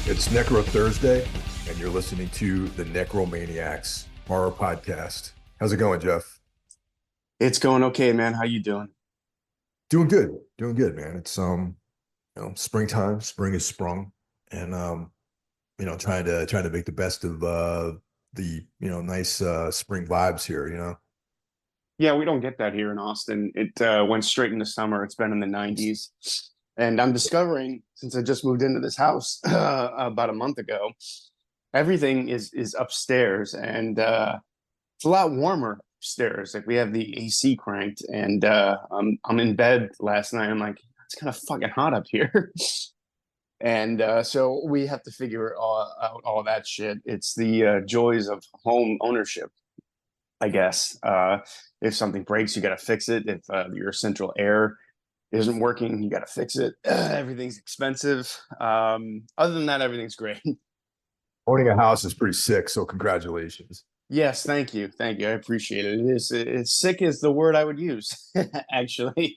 It's Necro Thursday, and you're listening to the Necromaniacs horror podcast. How's it going, Jeff? It's going okay, man. How you doing? Doing good, man. It's springtime. Spring is sprung, and trying to make the best of the nice spring vibes here. Yeah, we don't get that here in Austin. It went straight into summer. It's been in the 90s. And I'm discovering, since I just moved into this house about a month ago, everything is upstairs and it's a lot warmer upstairs. Like we have the AC cranked and I'm in bed last night. I'm like, it's kind of fucking hot up here. And so we have to figure out all that shit. It's the joys of home ownership, I guess. If something breaks, you got to fix it. If your central air isn't working, you got to fix it. Everything's expensive. Other than that, everything's great. Owning a house is pretty sick, so congratulations. Yes, thank you, thank you. I appreciate it. It's sick is the word I would use, actually.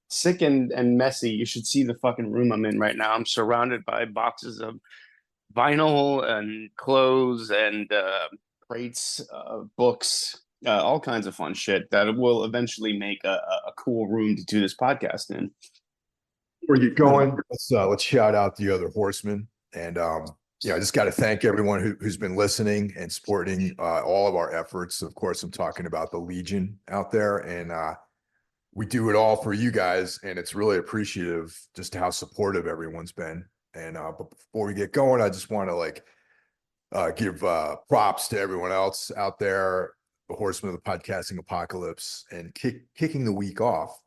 Sick and messy. You should see the fucking room I'm in right now. I'm surrounded by boxes of vinyl and clothes and crates, books, all kinds of fun shit that will eventually make a cool room to do this podcast in. Before you get going, let's shout out the other horsemen. And I just got to thank everyone who's been listening and supporting all of our efforts. Of course, I'm talking about the Legion out there, and we do it all for you guys, and it's really appreciative just how supportive everyone's been. And but before we get going, I just want to give props to everyone else out there, the horsemen of the podcasting apocalypse, and kicking the week off.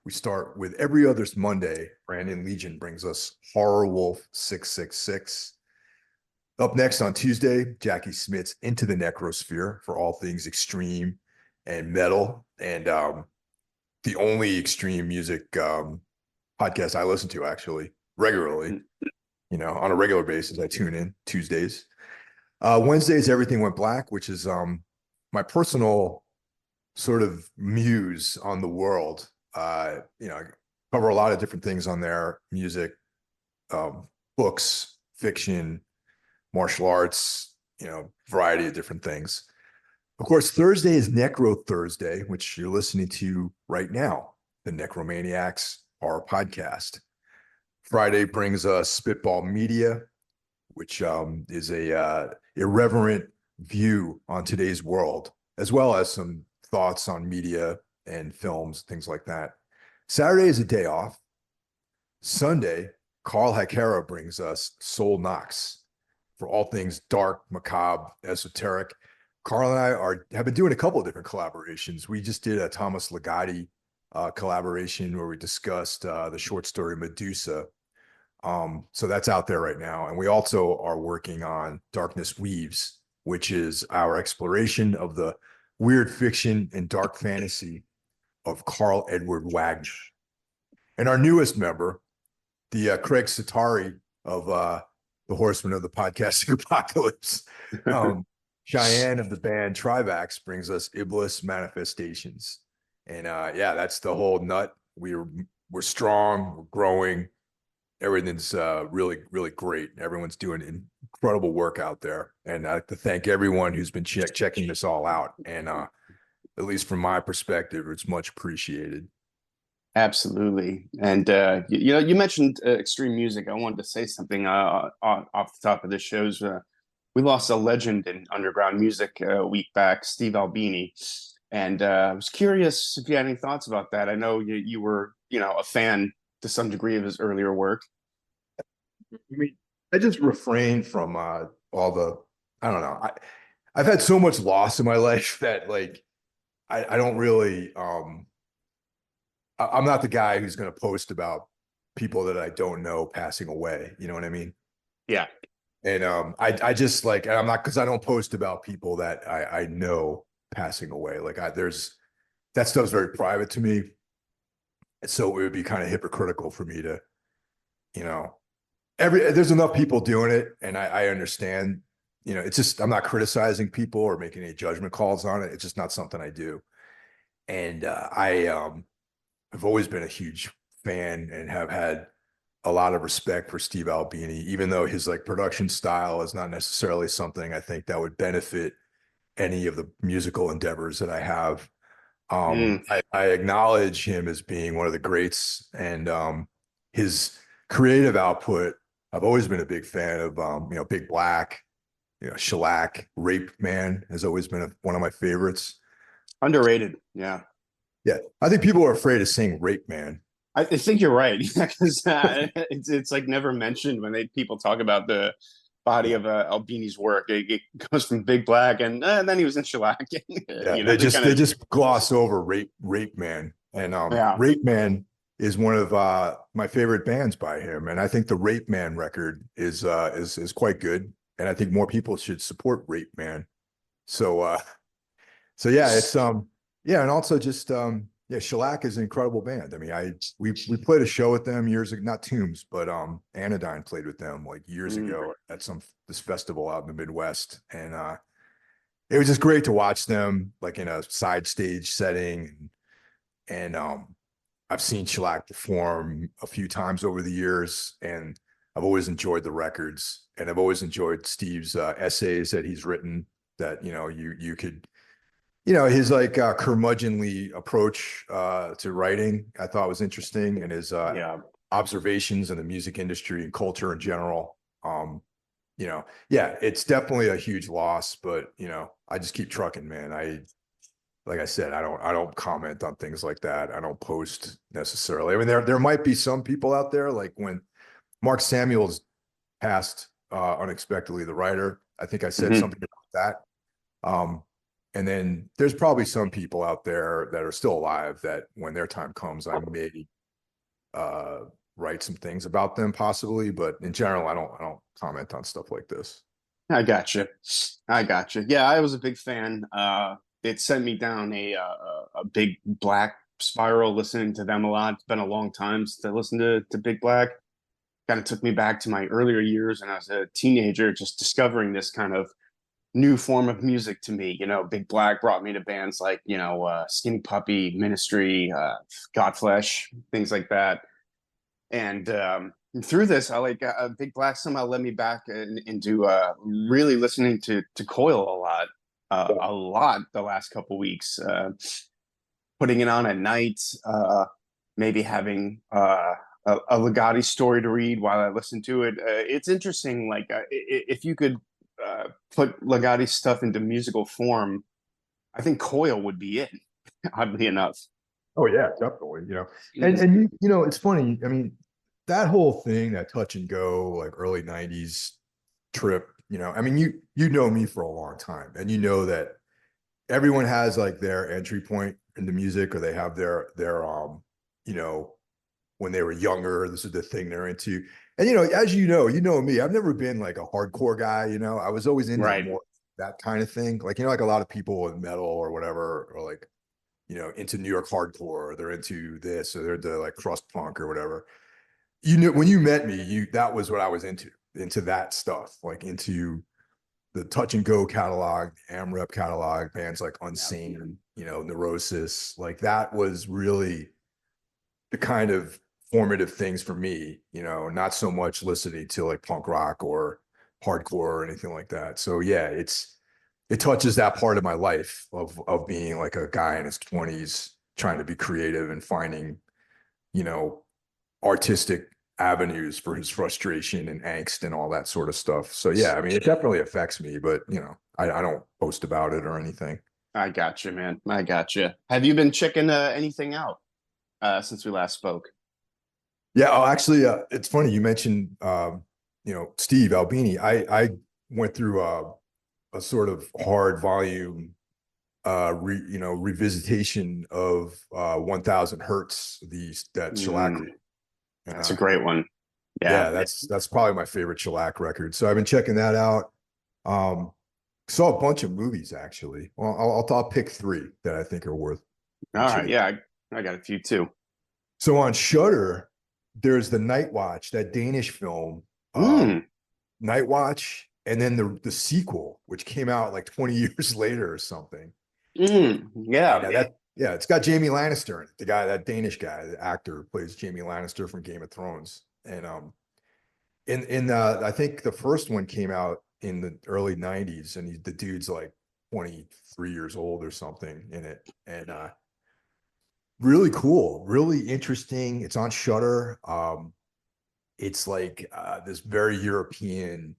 We start with every other Monday. Brandon Legion brings us Horror Wolf 666. Up next on Tuesday, Jackie Smith's Into the Necrosphere for all things extreme and metal. And the only extreme music podcast I listen to actually regularly, on a regular basis. I tune in Tuesdays. Wednesdays, Everything Went Black, which is my personal sort of muse on the world. I cover a lot of different things on there: music, books, fiction, martial arts, variety of different things. Of course, Thursday is Necro Thursday, which you're listening to right now, the Necromaniacs horror podcast. Friday brings us Spitball Media, which is a irreverent view on today's world, as well as some thoughts on media and films, things like that. Saturday is a day off. Sunday, Carl Hakera brings us Soul Knox for all things dark, macabre, esoteric. Carl and I have been doing a couple of different collaborations. We just did a Thomas Ligotti collaboration where we discussed the short story Medusa. So that's out there right now. And we also are working on Darkness Weaves, which is our exploration of the weird fiction and dark fantasy of Carl Edward Wagner. And our newest member, the Craig Satari of the Horsemen of the Podcasting Apocalypse, Cheyenne of the band Trivax, brings us Iblis Manifestations. And that's the whole nut. We're strong, we're growing. Everything's really, really great. Everyone's doing incredible work out there. And I'd like to thank everyone who's been checking this all out. And at least from my perspective, it's much appreciated. Absolutely. And you mentioned extreme music. I wanted to say something off the top of this shows. We lost a legend in underground music a week back, Steve Albini. And I was curious if you had any thoughts about that. I know you were, a fan to some degree of his earlier work. I mean, I just refrain from all the, I don't know. I've had so much loss in my life that I don't really, I'm not the guy who's going to post about people that I don't know passing away. You know what I mean? Yeah. And I just and I'm not, because I don't post about people that I know passing away. That stuff's very private to me. So it would be kind of hypocritical for me to, there's enough people doing it, and I understand, it's just, I'm not criticizing people or making any judgment calls on it. It's just not something I do. And I've always been a huge fan and have had a lot of respect for Steve Albini, even though his like production style is not necessarily something I think that would benefit any of the musical endeavors that I have. Mm, I acknowledge him as being one of the greats, and his creative output. I've always been a big fan of, Big Black, Shellac, Rape Man has always been one of my favorites. underrated. Yeah. Yeah, I think people are afraid of saying Rape Man. I think you're right because it's like never mentioned when people talk about the body Yeah, of Albini's work. It goes from Big Black and then he was in Shellac. yeah, You know, they they just kind they of just gloss over Rape Man, and yeah. Rape Man is one of my favorite bands by him, and I think the Rape Man record is quite good, and I think more people should support Rape Man. So so yeah, it's yeah, and also just yeah, Shellac is an incredible band. I mean, we played a show with them years ago, not Tombs, but Anodyne played with them like years Mm. ago at this festival out in the Midwest, and it was just great to watch them like in a side stage setting, and I've seen Shellac perform a few times over the years, and I've always enjoyed the records, and I've always enjoyed Steve's essays that he's written. That you could his like curmudgeonly approach to writing, I thought was interesting, and his Yeah. observations in the music industry and culture in general. Yeah, it's definitely a huge loss, but I just keep trucking, man. Like I said, I don't comment on things like that. I don't post necessarily. I mean, there might be some people out there, like when Mark Samuels passed unexpectedly, the writer. I think I said Hmm. something about that. And then there's probably some people out there that are still alive that when their time comes, I may uh, write some things about them possibly, but in general, I don't comment on stuff like this. I got you. I got you. Yeah, I was a big fan. It sent me down a Big Black spiral listening to them a lot. It's been a long time since I listened to Big Black. Kind of took me back to my earlier years when I was a teenager, just discovering this kind of new form of music to me. You know, Big Black brought me to bands like, Skinny Puppy, Ministry, Godflesh, things like that. And through this, I like Big Black somehow led me back into really listening to Coil a lot the last couple weeks, putting it on at night, maybe having a Legati story to read while I listen to it. It's interesting, like if you could put Legati's stuff into musical form, I think Coil would be it. Oddly enough. Oh yeah, definitely. And Mm. it's funny. I mean, that whole thing, that touch and go, like early '90s trip. I mean, you know me for a long time, and you know that everyone has like their entry point into music, or they have their you know, when they were younger, this is the thing they're into. And as you know me, I've never been like a hardcore guy. I was always into Right. more that kind of thing. Like like a lot of people in metal or whatever, or like into New York hardcore, or they're into this, or they're into like crust punk or whatever. When you met me, that was what I was into that stuff, like into the touch and go catalog, the AmRep catalog, bands like Yeah. Unsane, Neurosis, like that was really the kind of formative things for me, not so much listening to like punk rock or hardcore or anything like that. So yeah, it touches that part of my life of being like a guy in his 20s trying to be creative and finding, you know, artistic avenues for his frustration and angst and all that sort of stuff. So yeah, I mean, it definitely affects me, but I don't post about it or anything. I got you, man. I got you. Have you been checking anything out since we last spoke? Yeah, oh, actually, it's funny you mentioned, Steve Albini. I went through a sort of hard volume, revisitation of 1000 Hertz, that shellac, Mm, and that's a great one. Yeah. yeah, that's probably my favorite shellac record. So I've been checking that out. Um, saw a bunch of movies actually. Well, I'll pick three that I think are worth All right. mentioning. Yeah, I got a few too. So on Shudder, there's the Night Watch, that Danish film, Mm, Night Watch, and then the sequel, which came out like 20 years later or something. yeah. Yeah, it's got Jamie Lannister in it, that Danish guy, the actor who plays Jamie Lannister from Game of Thrones. And I think the first one came out in the early 90s, and the dude's like 23 years old or something in it. And really cool, really interesting. It's on Shudder. It's like this very European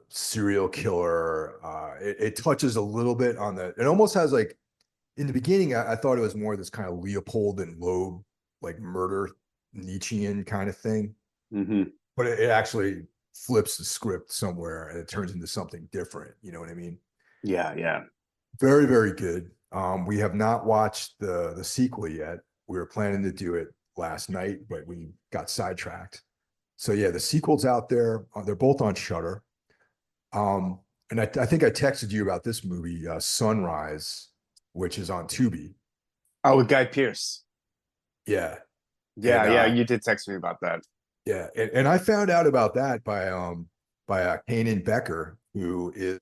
serial killer. It touches a little bit on it almost has like, in the beginning, I thought it was more this kind of Leopold and Loeb, like murder Nietzschean kind of thing. Hmm. But it actually flips the script somewhere and it turns into something different. You know what I mean? Yeah, yeah. Very, very good. We have not watched the sequel yet. We were planning to do it last night, but we got sidetracked. So yeah, the sequel's out there. They're both on Shudder. And I think I texted you about this movie, Sunrise, which is on Tubi. Oh, with Guy Pearce. Yeah, Yeah, and yeah, you did text me about that. yeah, and I found out about that by Kanan Becker, who is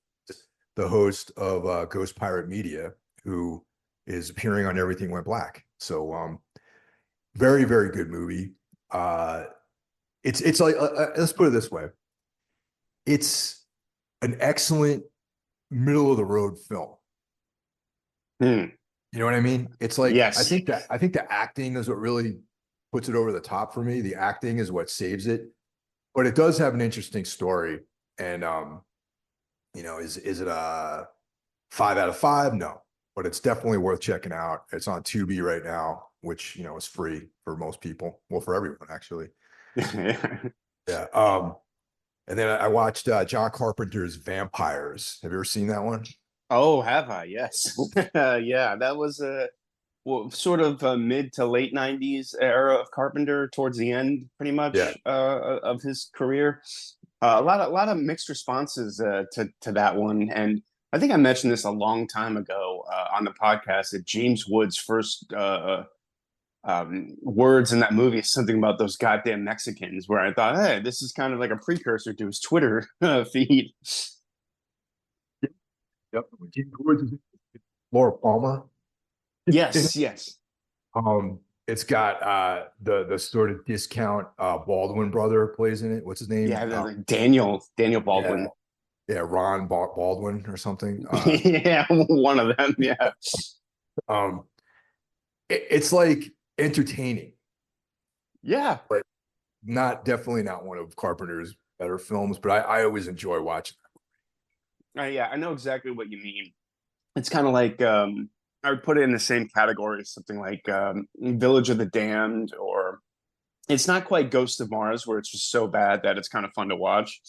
the host of Ghost Pirate Media, who is appearing on Everything Went Black. So very, very good movie. It's like let's put it this way. It's an excellent middle of the road film. Hmm. You know what I mean? It's like Yes. I think the acting is what really puts it over the top for me. The acting is what saves it, but it does have an interesting story. And is it a 5 out of 5? No, but it's definitely worth checking out. It's on Tubi right now, which is free for most people. Well, for everyone actually. Yeah. And then I watched John Carpenter's Vampires. Have you ever seen that one? Oh, have I? Yes. Yeah, that was a well, sort of a mid to late 90s era of Carpenter towards the end, pretty Yeah. much, of his career. A lot of mixed responses to that one. And I think I mentioned this a long time ago on the podcast that James Woods' first words in that movie is something about those goddamn Mexicans, where I thought, hey, this is kind of like a precursor to his Twitter feed. Yep. Gene Woods is Laura Palmer. Yes, yes. It's got the sort of discount Baldwin brother plays in it. What's his name? Yeah, Daniel Yeah, Baldwin. yeah, Ron Baldwin or something. Yeah, one of them. Yeah. Um, it's like entertaining, Yeah. but definitely not one of Carpenter's better films. But I always enjoy watching. Yeah, I know exactly what you mean. It's kind of like I would put it in the same category as something like Village of the Damned, or it's not quite Ghost of Mars, where it's just so bad that it's kind of fun to watch.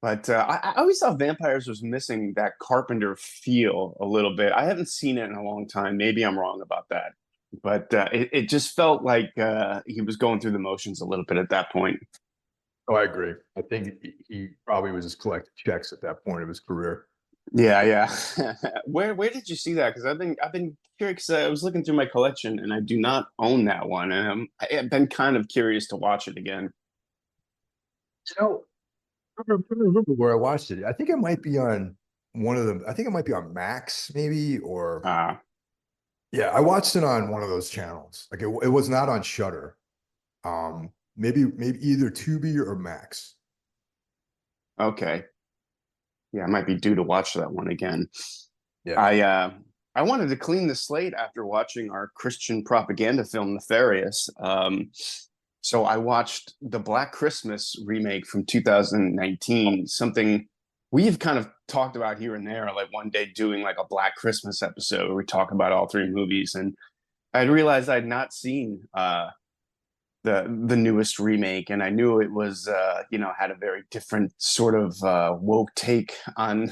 But I always thought Vampires was missing that Carpenter feel a little bit. I haven't seen it in a long time. Maybe I'm wrong about that. But it just felt like he was going through the motions a little bit at that point. Oh, I agree. I think he probably was just collecting checks at that point of his career. Yeah, yeah. Where did you see that? Because I've been curious. I was looking through my collection and I do not own that one, and I've been kind of curious to watch it again. You know, I'm trying to remember where I watched it. I think it might be on one of them. I think it might be on Max, maybe, or Uh, yeah, I watched it on one of those channels. Like it was not on Shutter. Maybe either Tubi or Max. okay. Yeah, I might be due to watch that one again. Yeah. I wanted to clean the slate after watching our Christian propaganda film Nefarious. So I watched the Black Christmas remake from 2019, something we've kind of talked about here and there, like one day doing like a Black Christmas episode where we talk about all three movies. And I realized I'd not seen the newest remake, and I knew it was had a very different sort of woke take on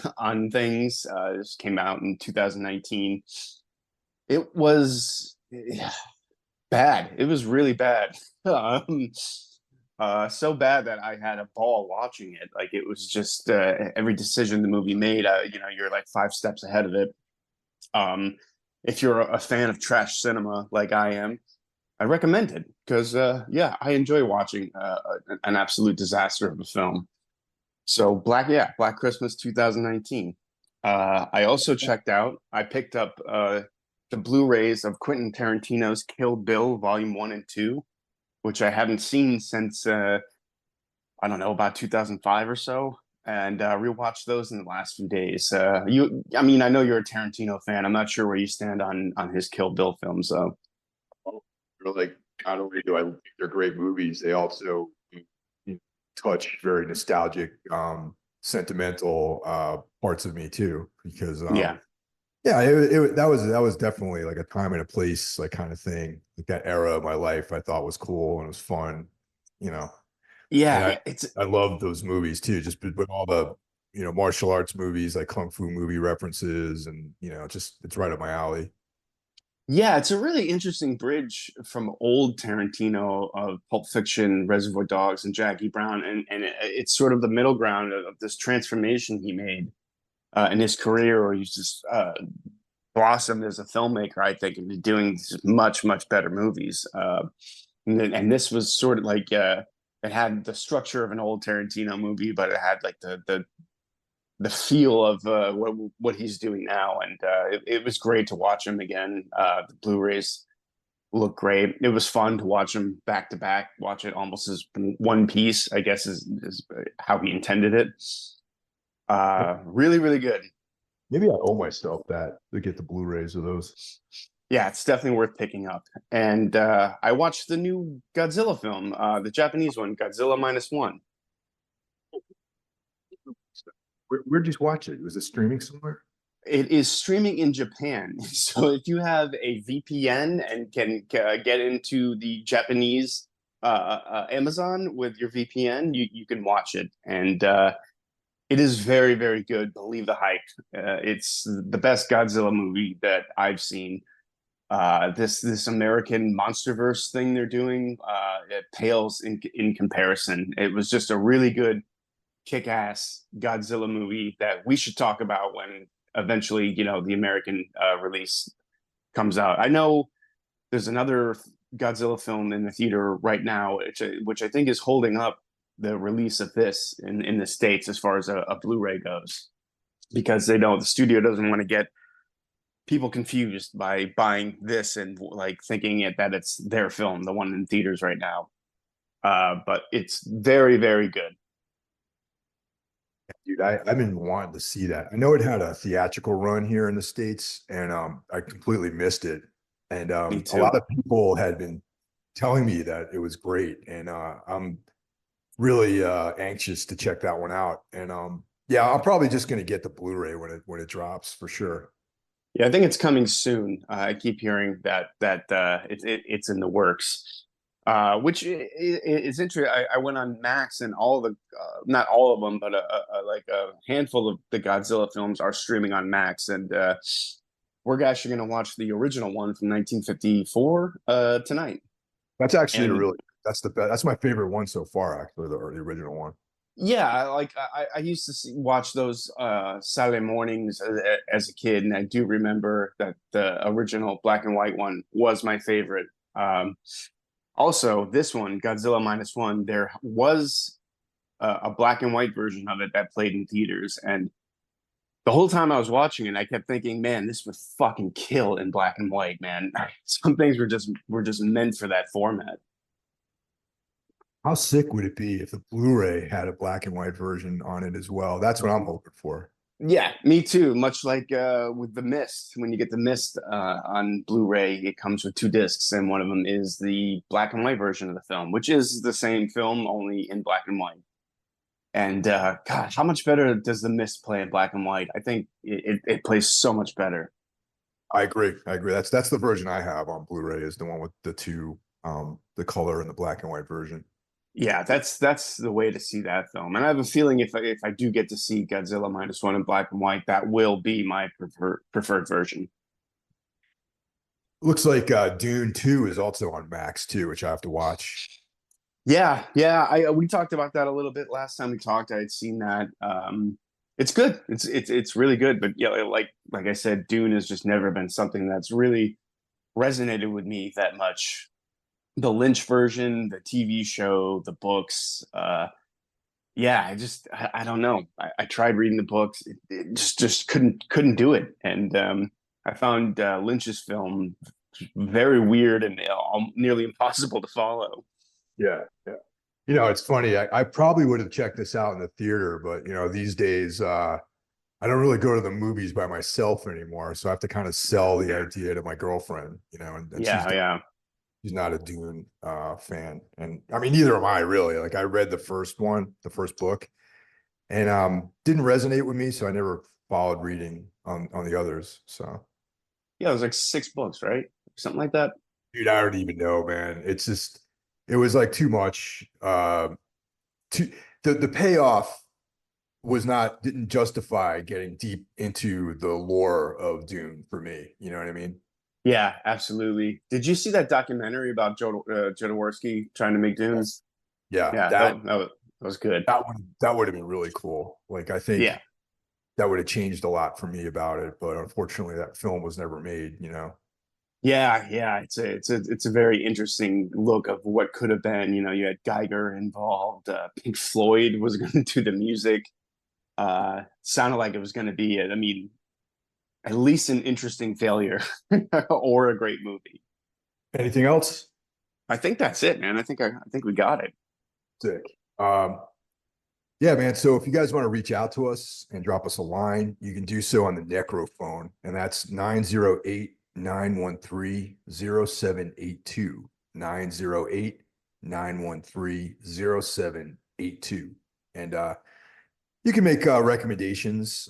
things. This came out in 2019. It was bad. It was really bad. So bad that I had a ball watching it. Like it was just every decision the movie made. You're like 5 steps ahead of it. If you're a fan of trash cinema like I am, I recommend it because, I enjoy watching an absolute disaster of a film. So Black Christmas 2019. I also I picked up the Blu-rays of Quentin Tarantino's Kill Bill Volume 1 and 2. which I haven't seen since I don't know, about 2005 or so, and rewatched those in the last few days. I mean, I know you're a Tarantino fan. I'm not sure where you stand on his Kill Bill films, though. They're like, not only do I think they're great movies, they also touch very nostalgic, sentimental parts of me too. Because Yeah, yeah, that was definitely like a time and a place, like kind of thing. Like that era of my life, I thought was cool and it was fun, you know. And yeah, it's I love those movies too, just with all the martial arts movies, like kung fu movie references, and just it's right up my alley. yeah, it's a really interesting bridge from old Tarantino of Pulp Fiction, Reservoir Dogs, and Jackie Brown, and it's sort of the middle ground of this transformation he made in his career, where he's just blossomed as a filmmaker, I think, and doing much better movies. And this was sort of like it had the structure of an old Tarantino movie, but it had like the feel of what he's doing now, and it was great to watch him again. The Blu-rays look great. It was fun to watch him back to back, watch it almost as one piece, I guess is how he intended it. Really good. Maybe I owe myself that to get the Blu-rays of those. Yeah, it's definitely worth picking up. And I watched the new Godzilla film, the Japanese one, Godzilla minus one. Where'd you watch it? Was it streaming somewhere? It is streaming in Japan. So if you have a VPN and can get into the Japanese Amazon with your VPN, you can watch it. And it is very good. Believe the hype. It's the best Godzilla movie that I've seen. This American MonsterVerse thing they're doing, it pales in comparison. It was just a really good kick-ass Godzilla movie that we should talk about when eventually, the American release comes out. I know there's another Godzilla film in the theater right now, which I think is holding up the release of this in the States as far as a Blu-ray goes, because they know the studio doesn't want to get people confused by buying this and like thinking that it's their film, the one in theaters right now. But it's very good. Dude, I've been wanting to see that. I know it had a theatrical run here in the States, and I completely missed it. And Me a too. lot of people had been telling me that it was great, and I'm really anxious to check that one out. And yeah, I'm probably just gonna get the Blu-ray when it drops for sure. Yeah, I think it's coming soon. I keep hearing that it's in the works, which is interesting. I went on Max, and all the not all of them, but like a handful of the Godzilla films are streaming on Max, and we're actually going to watch the original one from 1954 tonight. That's actually a And really that's the best. That's my favorite one so far, actually, the original one. yeah, I used to watch those Saturday mornings as a kid, and I do remember that the original black and white one was my favorite. Also, this one, Godzilla minus one, there was a black and white version of it that played in theaters, and the whole time I was watching it, I kept thinking, man, this would fucking kill in black and white, man. Some things were just meant for that format. How sick would it be if the Blu-ray had a black and white version on it as well? That's what I'm hoping for. Yeah, me too. Much like with the Mist, when you get the Mist on Blu-ray, it comes with two discs, and one of them is the black and white version of the film, which is the same film only in black and white. And God, how much better does the Mist play in black and white? I think it plays so much better. I agree. I agree. That's the version I have on Blu-ray is the one with the two, the color and the black and white version. Yeah, that's the way to see that film. And I have a feeling if I do get to see Godzilla minus one in black and white, that will be my preferred version. Looks like Dune 2 is also on Max too, which I have to watch. Yeah. I we talked about that a little bit last time we talked. I had seen that. It's good. It's really good. But yeah, like I said, Dune has just never been something that's really resonated with me that much. The Lynch version, the TV show, the books. Yeah, I don't know. I tried reading the books. It just couldn't do it. And I found Lynch's film very weird and nearly impossible to follow. Yeah, yeah. It's funny. I probably would have checked this out in the theater, but these days, I don't really go to the movies by myself anymore. So I have to kind of sell the idea to my girlfriend, and Yeah, yeah. she's not a Dune fan. And I mean, neither am I really. Like I read the first one, the first book, and didn't resonate with me, so I never followed reading on the others. So Yeah, it was like 6 books, right? Something like that. dude, I don't even know, man. It was like too much. Too the payoff was not didn't justify getting deep into the lore of Dune for me. You know what I mean? Yeah, absolutely. Did you see that documentary about Jodorowsky trying to make Dune? Yeah, Yeah, that was good. that would have been really cool. Like I think Yeah. that would have changed a lot for me about it, but unfortunately that film was never made. Yeah, yeah, it's a very interesting look of what could have been. You had Geiger involved. Pink Floyd was going to do the music. Sounded like it was going to be, I mean, at least an interesting failure or a great movie. Anything else? I think that's it, man. I think we got it. Sick. Um, yeah, man. So if you guys want to reach out to us and drop us a line, you can do so on the Necro phone, and that's 908-913-0782. 908-913-0782. And you can make recommendations,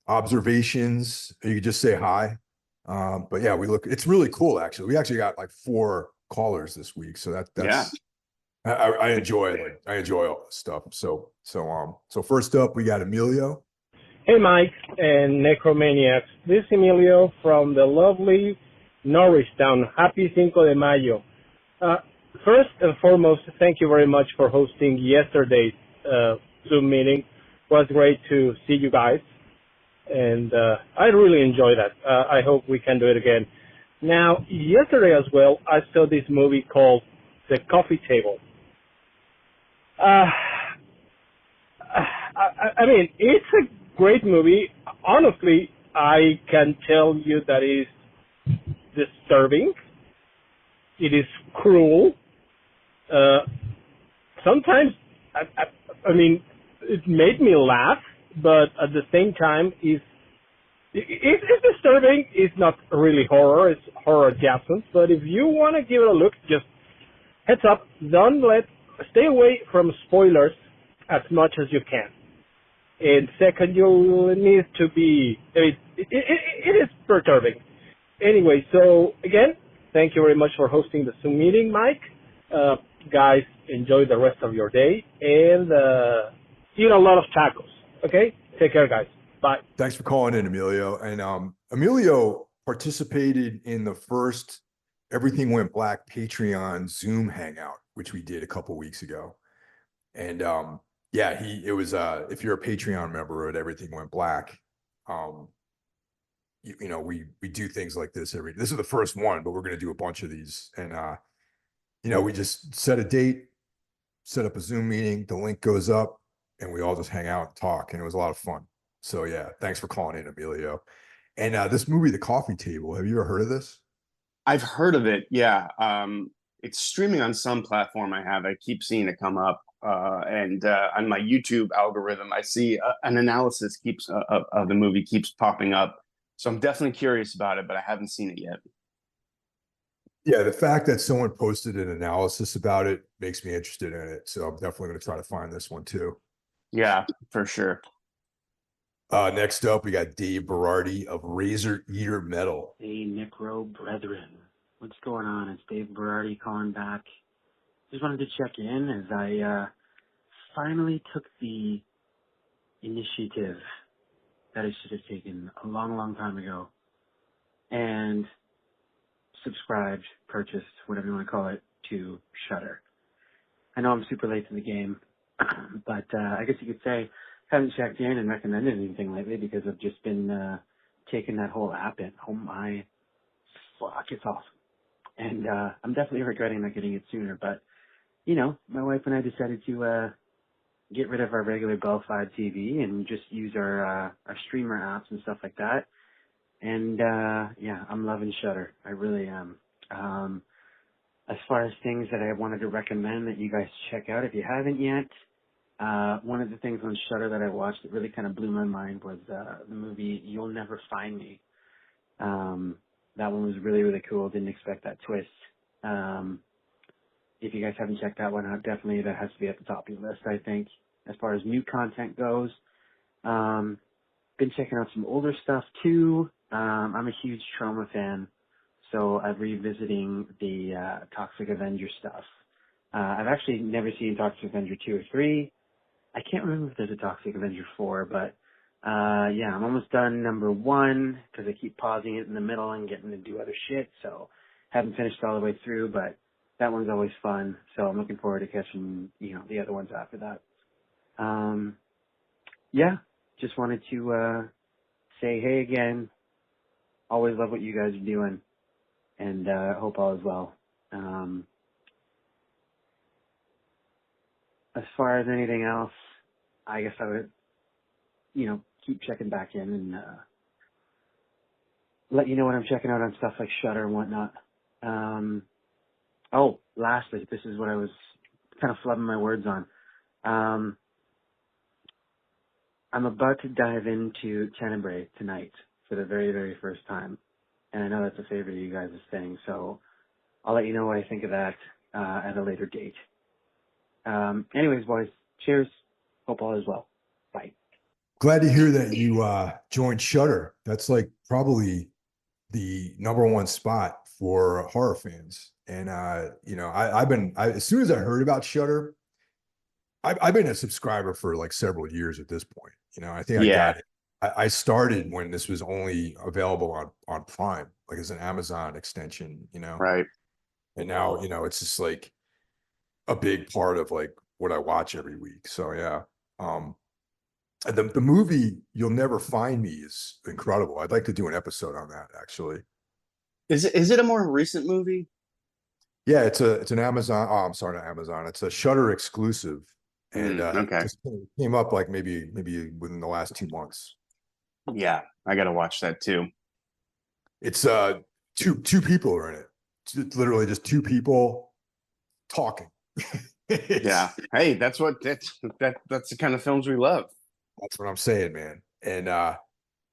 observations. You can just say hi. But yeah, it's really cool actually. We actually got like 4 callers this week. So Yeah. that's I enjoy all this stuff. So first up we got Emilio. Hey, Mike and Necromaniacs. This is Emilio from the lovely Norristown. Happy Cinco de Mayo. First and foremost, thank you very much for hosting yesterday's Zoom meeting. It was great to see you guys, and I really enjoyed that. I hope we can do it again. Now, yesterday as well, I saw this movie called The Coffee Table. I mean, it's a great movie. Honestly, I can tell you that it is disturbing. It is cruel. Sometimes, I mean, it made me laugh, but at the same time, it's disturbing. It's not really horror. It's horror adjacent. But if you want to give it a look, just heads up, stay away from spoilers as much as you can. And second, you'll need to be, it is perturbing. Anyway, so again, thank you very much for hosting the Zoom meeting, Mike. Guys, enjoy the rest of your day and eat a lot of tacos. Okay? Take care, guys. Bye. Thanks for calling in, Emilio. And Emilio participated in the first Everything Went Black Patreon Zoom hangout, which we did a couple weeks ago. And yeah, it was if you're a Patreon member at Everything Went Black, we do things like this this is the first one, but we're going to do a bunch of these. And we just set a date, set up a Zoom meeting, the link goes up, and we all just hang out and talk, and it was a lot of fun. So yeah, thanks for calling in, Emilio. And this movie, The Coffee Table, have you ever heard of this? I've heard of it. Yeah. It's streaming on some platform I have. I keep seeing it come up. And on my YouTube algorithm, I see an analysis of the movie keeps popping up. So I'm definitely curious about it, but I haven't seen it yet. Yeah, the fact that someone posted an analysis about it makes me interested in it. So I'm definitely going to try to find this one too. Yeah, for sure. Next up, we got Dave Berardi of Razor Eater Metal. Hey, Necro brethren. What's going on? It's Dave Berardi calling back. Just wanted to check in as I finally took the initiative that I should have taken a long, long time ago and subscribed, purchased, whatever you want to call it, to Shudder. I know I'm super late to the game, but I guess you could say I haven't checked in and recommended anything lately because I've just been taking that whole app in. Oh my, fuck, it's awesome. And I'm definitely regretting not getting it sooner, but my wife and I decided to get rid of our regular Bell 5 TV and just use our streamer apps and stuff like that. And yeah, I'm loving Shudder. I really am. as far as things that I wanted to recommend that you guys check out if you haven't yet, one of the things on Shudder that I watched that really kind of blew my mind was the movie You'll Never Find Me. That one was really, really cool. Didn't expect that twist. If you guys haven't checked that one out, definitely that has to be at the top of your list, I think. As far as new content goes, been checking out some older stuff too. I'm a huge Trauma fan, so I'm revisiting the Toxic Avenger stuff. I've actually never seen Toxic Avenger 2 or 3. I can't remember if there's a Toxic Avenger 4, but yeah, I'm almost done number 1 because I keep pausing it in the middle and getting to do other shit, so haven't finished all the way through, but that one's always fun, so I'm looking forward to catching, the other ones after that. Yeah, just wanted to say hey again. Always love what you guys are doing, and hope all is well. As far as anything else, I guess I would, keep checking back in and let you know what I'm checking out on stuff like Shudder and whatnot. Oh, lastly, this is what I was kind of flubbing my words on. I'm about to dive into Tenebrae tonight for the very, very first time. And I know that's a favorite of you guys' thing, so I'll let you know what I think of that at a later date. Anyways, boys, cheers. Hope all is well. Bye. Glad to hear that you joined Shudder. That's like probably the #1 spot for horror fans. And as soon as I heard about Shudder, I've been a subscriber for like several years at this point. I think I got it. I started when this was only available on Prime, like as an Amazon extension, Right. and now, it's just like a big part of like what I watch every week. So yeah. The movie You'll Never Find Me is incredible. I'd like to do an episode on that actually. Is it a more recent movie? Yeah, it's an Amazon. Oh, I'm sorry, not Amazon. It's a Shudder exclusive, and Okay. just came up like maybe within the last 2 months. Yeah, I gotta watch that too. It's two people are in it. It's literally just two people talking. Yeah. Hey, that's the kind of films we love. That's what I'm saying, man. And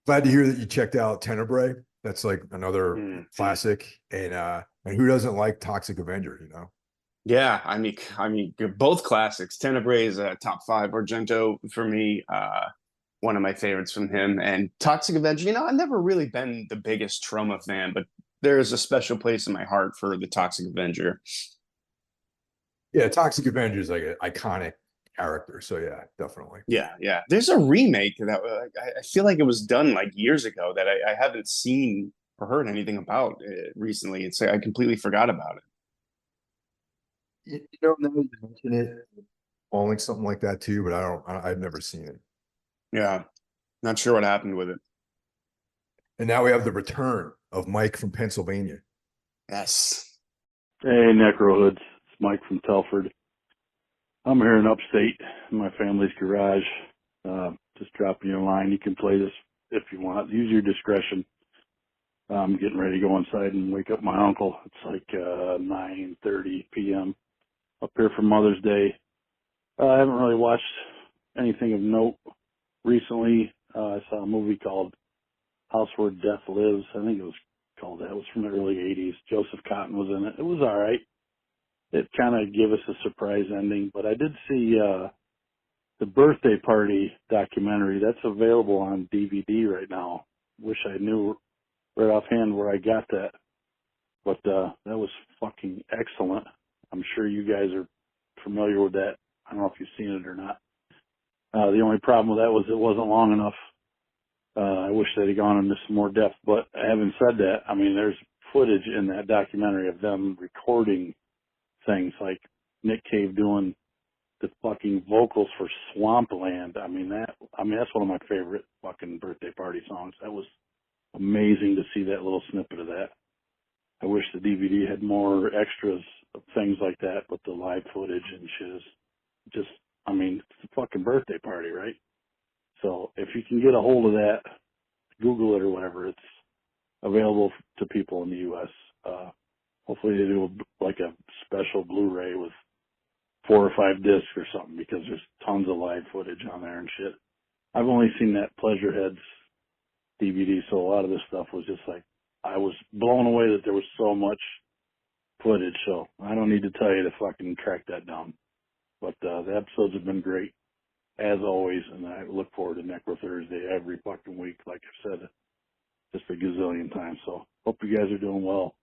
glad to hear that you checked out Tenebrae. That's like another classic. And who doesn't like Toxic Avenger, Yeah, I mean, both classics. Tenebrae is a top 5. Argento for me, one of my favorites from him. And Toxic Avenger, I've never really been the biggest Trauma fan, but there is a special place in my heart for the Toxic Avenger. Yeah, Toxic Avenger is like an iconic character. So yeah, definitely. Yeah. There's a remake that I feel like it was done like years ago that I haven't seen or heard anything about recently. I completely forgot about it. Now that you mention it, falling something like that too, but I've never seen it. Yeah, not sure what happened with it. And now we have the return of Mike from Pennsylvania. Yes. Hey, Necro Hoods. It's Mike from Telford. I'm here in upstate in my family's garage. Just dropping you a line. You can play this if you want. Use your discretion. I'm getting ready to go inside and wake up my uncle. It's like 9:30 p.m. up here for Mother's Day. I haven't really watched anything of note recently. I saw a movie called House Where Death Lives. I think it was called that. It was from the early 80s. Joseph Cotton was in it. It was all right. It kind of gave us a surprise ending, but I did see the Birthday Party documentary. That's available on DVD right now. Wish I knew right offhand where I got that, but that was fucking excellent. I'm sure you guys are familiar with that. I don't know if you've seen it or not. The only problem with that was it wasn't long enough. I wish they'd have gone into some more depth, but having said that, I mean, there's footage in that documentary of them recording things like Nick Cave doing the fucking vocals for Swampland. I mean, that's one of my favorite fucking Birthday Party songs. That was amazing to see that little snippet of that. I wish the DVD had more extras of things like that, but the live footage and shit is just, I mean, it's a fucking birthday party, right? So if you can get a hold of that, Google it or whatever, it's available to people in the U.S. Hopefully they do like a special Blu-ray with 4 or 5 discs or something, because there's tons of live footage on there and shit. I've only seen that Pleasureheads DVD, so a lot of this stuff was just like, I was blown away that there was so much footage, so I don't need to tell you to fucking track that down. But the episodes have been great, as always, and I look forward to Necro Thursday every fucking week, like I've said just a gazillion times. So hope you guys are doing well.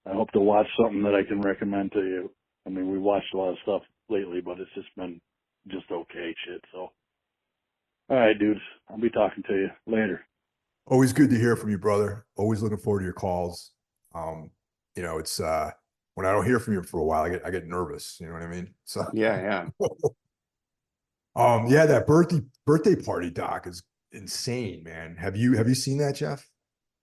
I hope to watch something that I can recommend to you. I mean, we watched a lot of stuff lately, but it's just been just okay shit. So, all right, dudes, I'll be talking to you later. Always good to hear from you, brother. Always looking forward to your calls. You know, it's when I don't hear from you for a while, I get nervous. You know what I mean? So Yeah. yeah, that birthday party doc is insane, man. Have you seen that, Jeff?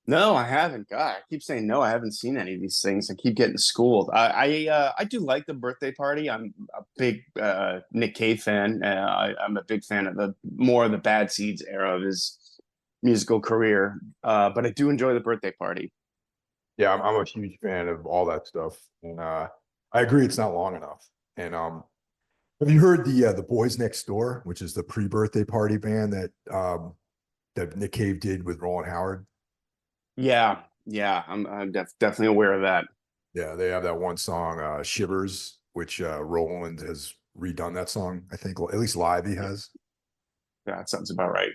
No, I haven't. God, I keep saying no. I haven't seen any of these things. I keep getting schooled. I do like the birthday party. I'm a big Nick Cave fan. I'm a big fan of the Bad Seeds era of his musical career. But I do enjoy the birthday party. Yeah, I'm a huge fan of all that stuff, and I agree it's not long enough. And have you heard the Boys Next Door, which is the pre-birthday party band that Nick Cave did with Roland Howard? Yeah, I'm definitely aware of that. Yeah, they have that one song, Shivers, which Roland has redone that song. I think at least live he has. Yeah, that sounds about right.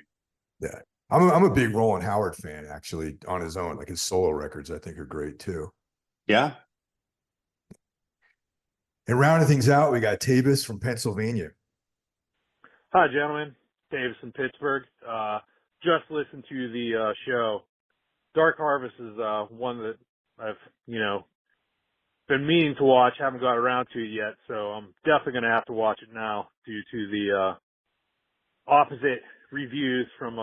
Yeah, I'm a big Roland Howard fan, actually, on his own. Like his solo records, I think are great too. Yeah. And rounding things out, we got Tavis from Pennsylvania. Hi, gentlemen. Davis in Pittsburgh. Just listened to the show. Dark Harvest is one that I've, been meaning to watch. Haven't got around to it yet, so I'm definitely going to have to watch it now due to the opposite reviews from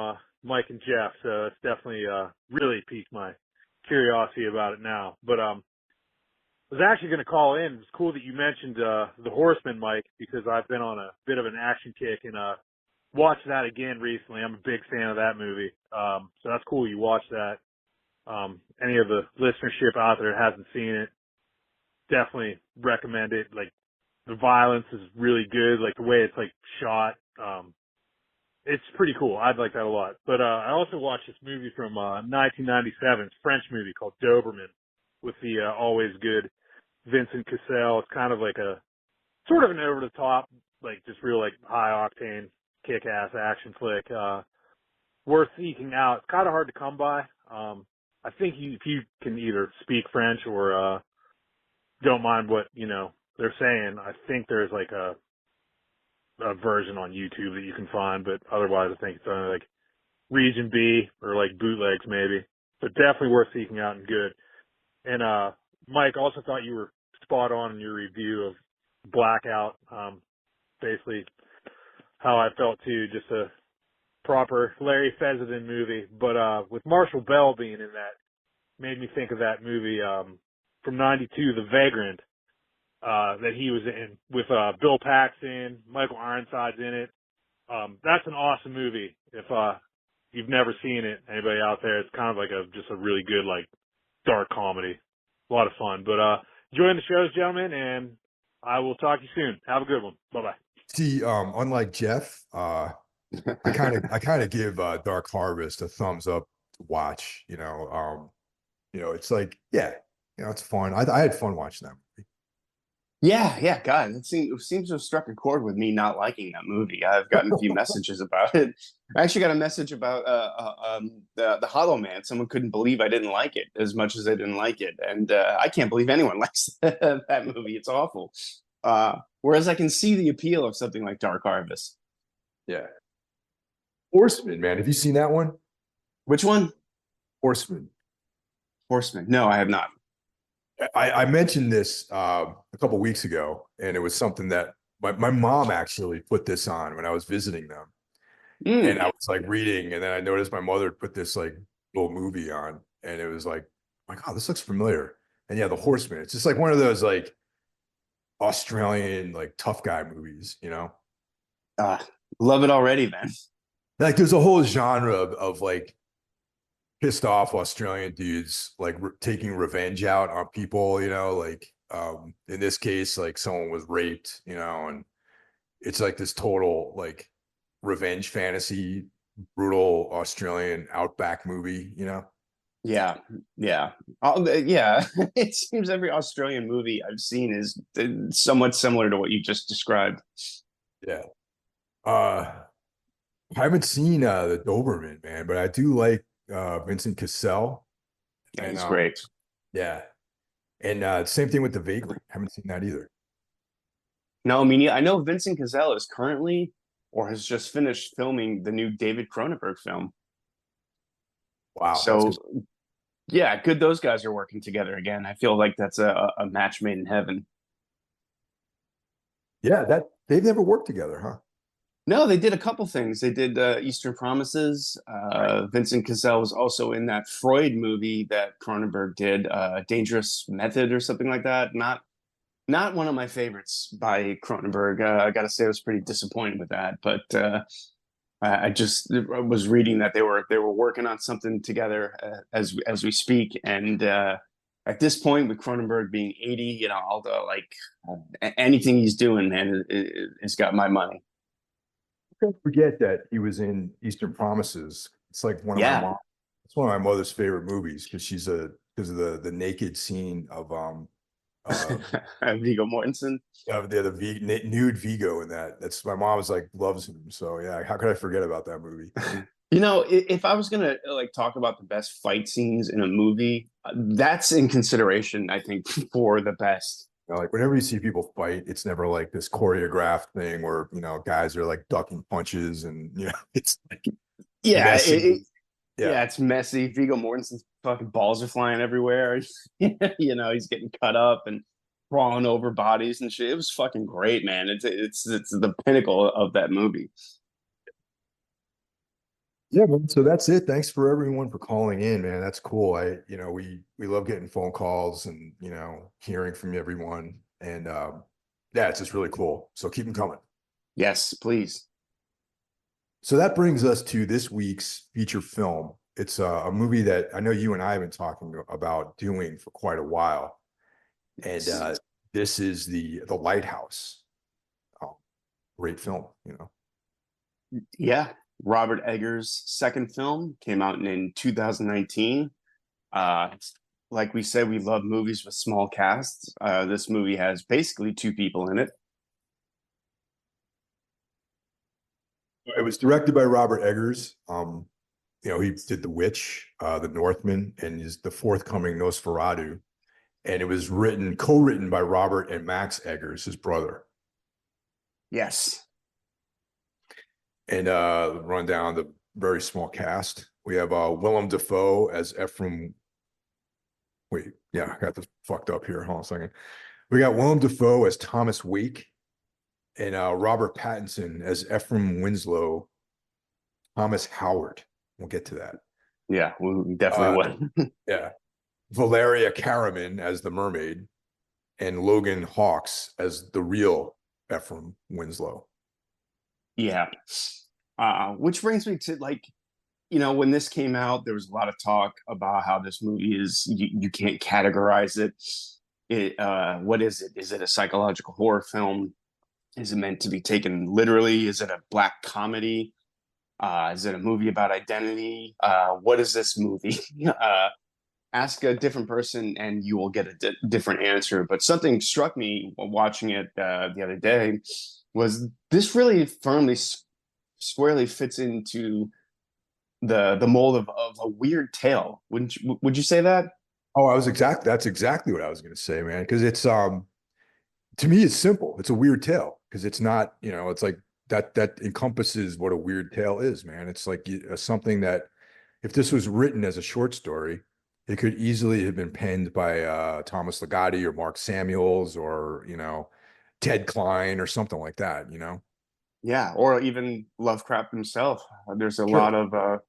Mike and Jeff. So it's definitely really piqued my curiosity about it now. But I was actually going to call in. It's cool that you mentioned The Horseman, Mike, because I've been on a bit of an action kick and watched that again recently. I'm a big fan of that movie. So that's cool you watched that. Any of the listenership out there that hasn't seen it, definitely recommend it. Like, the violence is really good. Like, the way it's like shot, it's pretty cool. I'd like that a lot. But I also watched this movie from 1997. It's a French movie called Doberman with the always good Vincent Cassel. It's kind of like a sort of an over the top, like just real like high octane kick ass action flick. Worth seeking out. It's kind of hard to come by. I think if you can either speak French or don't mind what they're saying, I think there's like a version on YouTube that you can find, but otherwise I think it's only like Region B or like bootlegs maybe. But definitely worth seeking out and good. And Mike, also thought you were spot on in your review of Blackout. Basically how I felt too, just a proper Larry Fessenden movie. But with Marshall Bell being in that, made me think of that movie from '92, The Vagrant, that he was in with Bill Paxton, Michael Ironside's in it. That's an awesome movie. If you've never seen it, anybody out there, it's kind of like just a really good like dark comedy. A lot of fun. But enjoying the shows, gentlemen, and I will talk to you soon. Have a good one. Bye-bye. See, unlike Jeff, I kind of give Dark Harvest a thumbs up to watch. It's like, yeah, it's fun. I had fun watching that movie. Yeah, God, it seems to have struck a chord with me not liking that movie. I've gotten a few messages about it. I actually got a message about the Hollow Man. Someone couldn't believe I didn't like it as much as I didn't like it, and I can't believe anyone likes that movie. It's awful. Whereas I can see the appeal of something like Dark Harvest. Yeah. Horseman, man. Have you seen that one? Which one? Horseman. No, I have not. I mentioned this a couple weeks ago, and it was something that my mom actually put this on when I was visiting them. And I was like reading, and then I noticed my mother put this like little movie on, and it was like, oh my God, this looks familiar. And yeah, The Horseman. It's just like one of those like Australian like tough guy movies, Love it already, man. Like there's a whole genre of like pissed off Australian dudes like taking revenge out on people, like in this case, like someone was raped, and it's like this total like revenge fantasy, brutal Australian outback movie. Yeah, yeah, yeah. It seems every Australian movie I've seen is somewhat similar to what you just described. Yeah. Uh I haven't seen the Doberman, man, but I do like Vincent Cassell. Yeah, And he's great. yeah. And same thing with the Vagrant. Haven't seen that either. No, I mean, yeah, I know Vincent Cassel is currently or has just finished filming the new David Cronenberg film. Wow, that's So good. yeah, good. Those guys are working together again. I feel like that's a match made in heaven. Yeah, that they've never worked together, huh? No, they did a couple things. They did Eastern Promises. Right. Vincent Cassel was also in that Freud movie that Cronenberg did, Dangerous Method or something like that. Not one of my favorites by Cronenberg. I got to say, I was pretty disappointed with that. But I just was reading that they were working on something together as we speak, and at this point, with Cronenberg being 80, all the anything he's doing, man, it's got my money. Don't forget that he was in Eastern Promises. It's like one of my Yeah, mom. It's one of my mother's favorite movies because of the naked scene of uh Viggo Mortensen. nude Vigo in that. That's my mom's like loves him. So yeah, how could I forget about that movie? If I was gonna talk about the best fight scenes in a movie, that's in consideration, I think, for the best. Like whenever you see people fight, it's never like this choreographed thing where guys are like ducking punches and it's like Yeah, messy. yeah, Yeah. it's messy. Viggo Mortensen's fucking balls are flying everywhere. He's getting cut up and crawling over bodies and shit. It was fucking great, man. It's the pinnacle of that movie. Yeah, man. So that's it. Thanks for everyone for calling in, man. That's cool. We love getting phone calls and hearing from everyone. And yeah, it's just really cool. So keep them coming. Yes, please. So that brings us to this week's feature film. It's a movie that I know you and I have been talking about doing for quite a while. And this is the Lighthouse. Great film. Yeah, Robert Eggers' second film came out in 2019. Uh, like we said, we love movies with small casts. This movie has basically two people in it. It was directed by Robert Eggers. He did The Witch, The Northman, and is the forthcoming Nosferatu. And it was co-written by Robert and Max Eggers, his brother. Yes. And run down the very small cast. We have Willem Dafoe as Ephraim. Wait, yeah, I got this fucked up here. Hold on a second. We got Willem Dafoe as Thomas Wake, and Robert Pattinson as Ephraim Winslow, Thomas Howard. We'll get to that. Yeah, we definitely will. Yeah. Valeria Karaman as the mermaid, and Logan Hawkes as the real Ephraim Winslow. Yeah. Which brings me to when this came out, there was a lot of talk about how this movie is you can't categorize it. What is it? Is it a psychological horror film? Is it meant to be taken literally? Is it a black comedy? Is it a movie about identity? What is this movie? Ask a different person and you will get a different answer. But something struck me while watching it the other day was this really firmly, squarely fits into the mold of a weird tale. Would you say that? Oh, that's exactly what I was going to say, man. Because it's to me, it's simple. It's a weird tale because it's not, it's like that encompasses what a weird tale is, man. It's like something that if this was written as a short story, it could easily have been penned by Thomas Ligotti or Mark Samuels or, Ted Klein or something like that. Yeah, or even Lovecraft himself. There's a Sure. lot of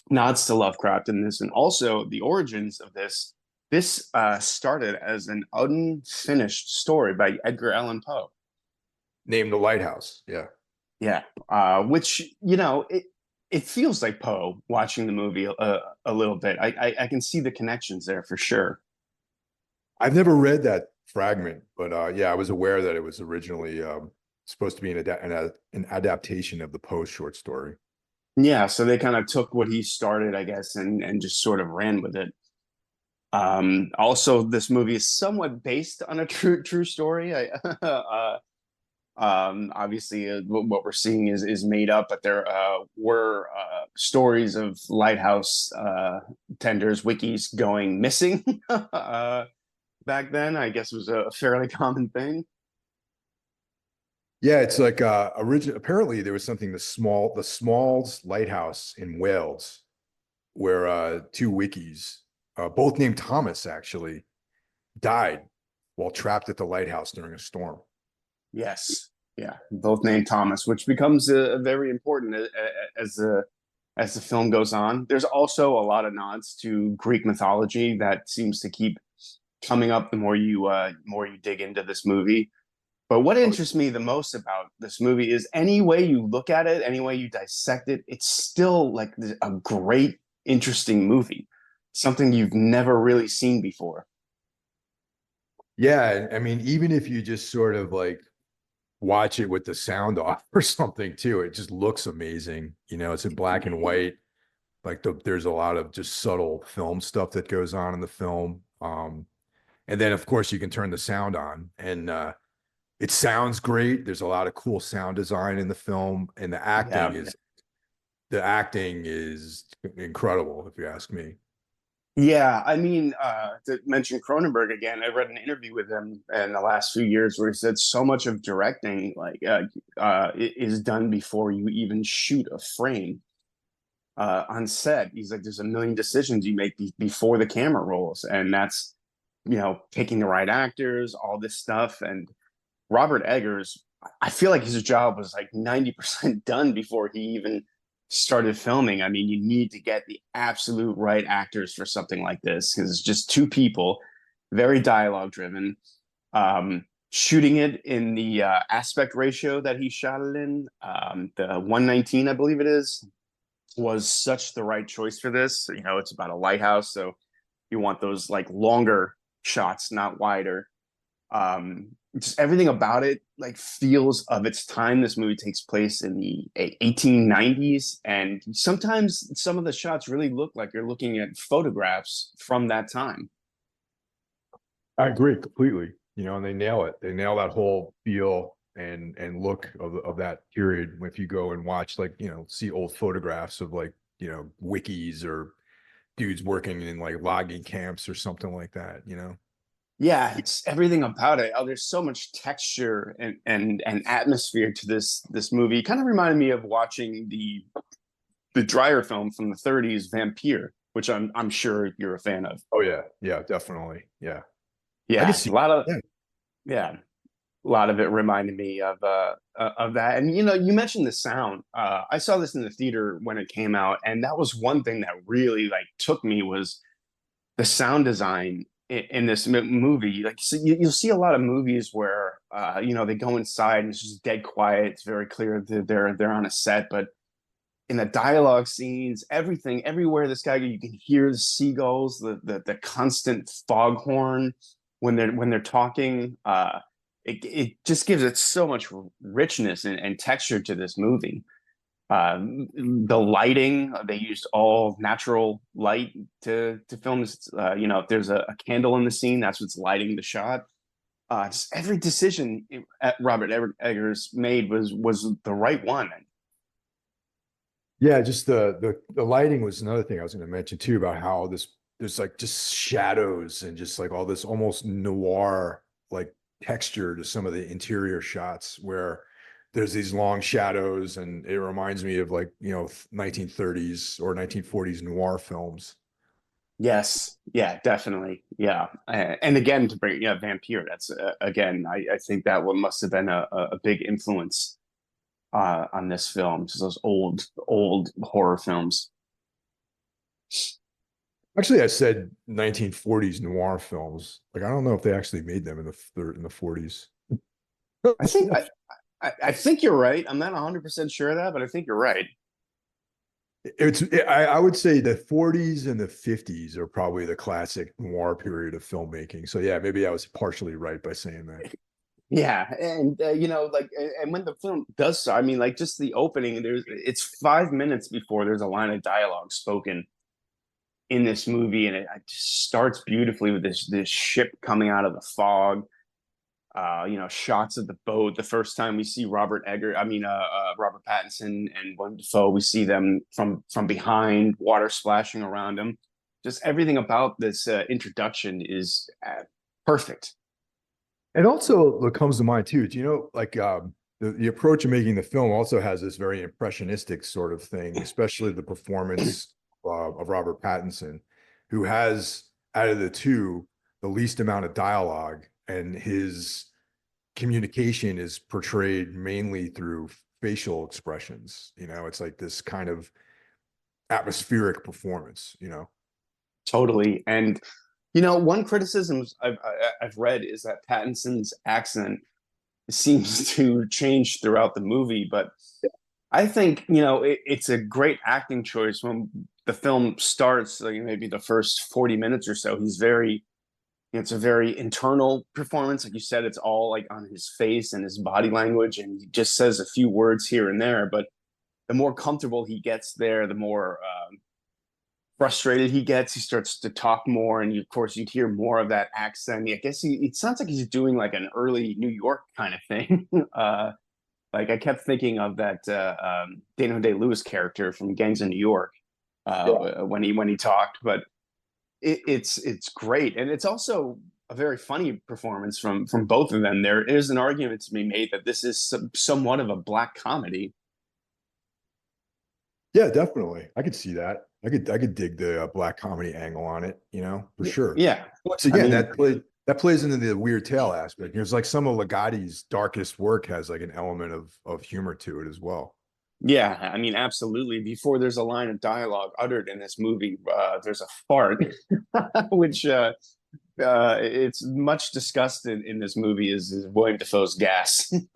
nods to Lovecraft in this, and also the origins of this. This started as an unfinished story by Edgar Allan Poe. Named The Lighthouse. Yeah. Yeah, which it feels like Poe watching the movie a little bit. I can see the connections there for sure. I've never read that fragment, but yeah, I was aware that it was originally supposed to be an adaptation of the Poe short story. Yeah, so they kind of took what he started, I guess, and just sort of ran with it. Also, this movie is somewhat based on a true story. Obviously, what we're seeing is made up, but there were stories of lighthouse tenders, wikis going missing back then. I guess was a fairly common thing. Yeah, it's like apparently there was something the Smalls Lighthouse in Wales where two wikis, both named Thomas actually, died while trapped at the lighthouse during a storm. Yes, yeah, both named Thomas, which becomes very important as the film goes on. There's also a lot of nods to Greek mythology that seems to keep coming up the more you dig into this movie. But what interests me the most about this movie is any way you look at it, any way you dissect it, it's still like a great, interesting movie. Something you've never really seen before. Yeah, I mean, even if you just sort of like watch it with the sound off or something too, it just looks amazing. You know, it's in black and white. Like there's a lot of just subtle film stuff that goes on in the film. And then of course you can turn the sound on and it sounds great. There's a lot of cool sound design in the film, and Yeah. the acting is incredible, if you ask me. Yeah, I mean, to mention Cronenberg again, I read an interview with him in the last few years where he said so much of directing is done before you even shoot a frame on set. He's like, there's a million decisions you make before the camera rolls, and that's picking the right actors, all this stuff. And Robert Eggers, I feel like his job was like 90% done before he even started filming. I mean, you need to get the absolute right actors for something like this because it's just two people, very dialogue driven. Shooting it in the aspect ratio that he shot it in, the 119, I believe it is, was such the right choice for this. It's about a lighthouse, so you want those like longer shots, not wider. Just everything about it like feels of its time. This movie takes place in the 1890s, and sometimes some of the shots really look like you're looking at photographs from that time. I agree completely. You know, and they nail it. They nail that whole feel and look of that period. If you go and watch, like, see old photographs of like, wikis or dudes working in like logging camps or something like that, Yeah, it's everything about it. Oh, there's so much texture and atmosphere to this movie. It kind of reminded me of watching the Dreyer film from the 30s, Vampire, which I'm sure you're a fan of. Oh yeah, yeah, definitely. Yeah. I Yeah, can a see. lot of Yeah. yeah, a lot of it reminded me of that. And you mentioned the sound. I saw this in the theater when it came out, and that was one thing that really like took me was the sound design in this movie. Like, so you'll see a lot of movies where they go inside and it's just dead quiet. It's very clear that they're on a set, but in the dialogue scenes, everything, everywhere this guy, you can hear the seagulls, the constant foghorn when they're talking. It just gives it so much richness and texture to this movie. The lighting, they used all natural light to film this. If there's a candle in the scene, that's what's lighting the shot. Just every decision Robert Eggers made was the right one. Yeah, just the lighting was another thing I was going to mention too, about how there's like just shadows and just like all this almost noir like texture to some of the interior shots where there's these long shadows, and it reminds me of like 1930s or 1940s noir films. Yes, yeah, definitely, yeah. And again, to bring Vampire, that's again, I think that one must have been a big influence on this film, just those old horror films. Actually, I said 1940s noir films. Like, I don't know if they actually made them in the 40s. I think I think you're right. I'm not 100% sure of that, but I think you're right. I would say the 40s and the 50s are probably the classic noir period of filmmaking. So yeah, maybe I was partially right by saying that. Yeah, and like, and when the film does start, I mean, like, just the opening, it's 5 minutes before there's a line of dialogue spoken in this movie, and it just starts beautifully with this ship coming out of the fog. Shots of the boat. The first time we see Robert Pattinson and Willem Dafoe, we see them from behind, water splashing around them. Just everything about this introduction is perfect. And also what comes to mind too, do you know, like the approach of making the film also has this very impressionistic sort of thing, especially the performance of Robert Pattinson, who has, out of the two, the least amount of dialogue, and his communication is portrayed mainly through facial expressions. It's like this kind of atmospheric performance. Totally. And one criticism I've read is that Pattinson's accent seems to change throughout the movie, but I think it's a great acting choice. When the film starts, like maybe the first 40 minutes or so, it's a very internal performance. Like you said, it's all like on his face and his body language, and he just says a few words here and there. But the more comfortable he gets there, the more frustrated he gets. He starts to talk more, and of course you'd hear more of that accent. I guess it sounds like he's doing like an early New York kind of thing. Like I kept thinking of that Daniel Day-Lewis character from Gangs of New York when he talked. But it's great, and it's also a very funny performance from both of them. There is an argument to be made that this is somewhat of a black comedy. Yeah, definitely. I could see that. I could dig the black comedy angle on it, for sure. Yeah. Once again, that plays into the weird tale aspect. It's like some of Ligatti's darkest work has like an element of humor to it as well. Yeah, I mean, absolutely. Before there's a line of dialogue uttered in this movie, there's a fart, which it's much discussed in this movie is William Dafoe's gas, which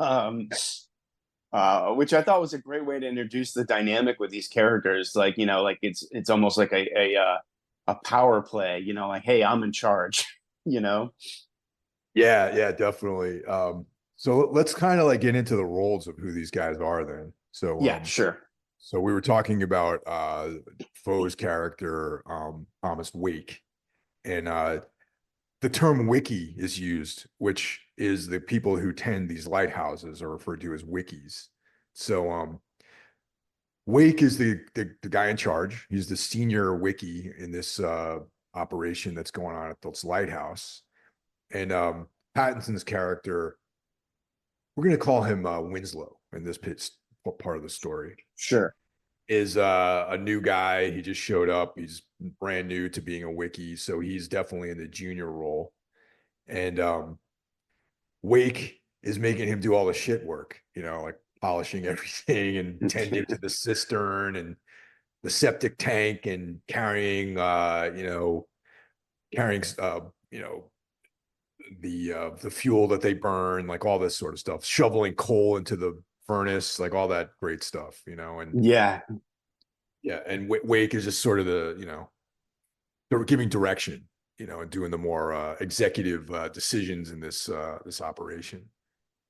I thought was a great way to introduce the dynamic with these characters. Like, like it's almost like a power play, like, hey, I'm in charge, Yeah, definitely. So let's kind of like get into the roles of who these guys are then. So yeah, sure. So we were talking about Foe's character, Thomas Wake, and the term wiki is used, which is the people who tend these lighthouses are referred to as wikis. So Wake is the guy in charge. He's the senior wiki in this operation that's going on at this lighthouse. And Pattinson's character, we're going to call him Winslow in this part of the story. Sure. Is a new guy. He just showed up. He's brand new to being a wiki, so he's definitely in the junior role. And Wake is making him do all the shit work, like polishing everything and tending to the cistern and the septic tank and carrying the fuel that they burn, like all this sort of stuff, shoveling coal into the furnace, like all that great stuff, and yeah, and Wake is just sort of they're giving direction, and doing the more executive decisions in this operation.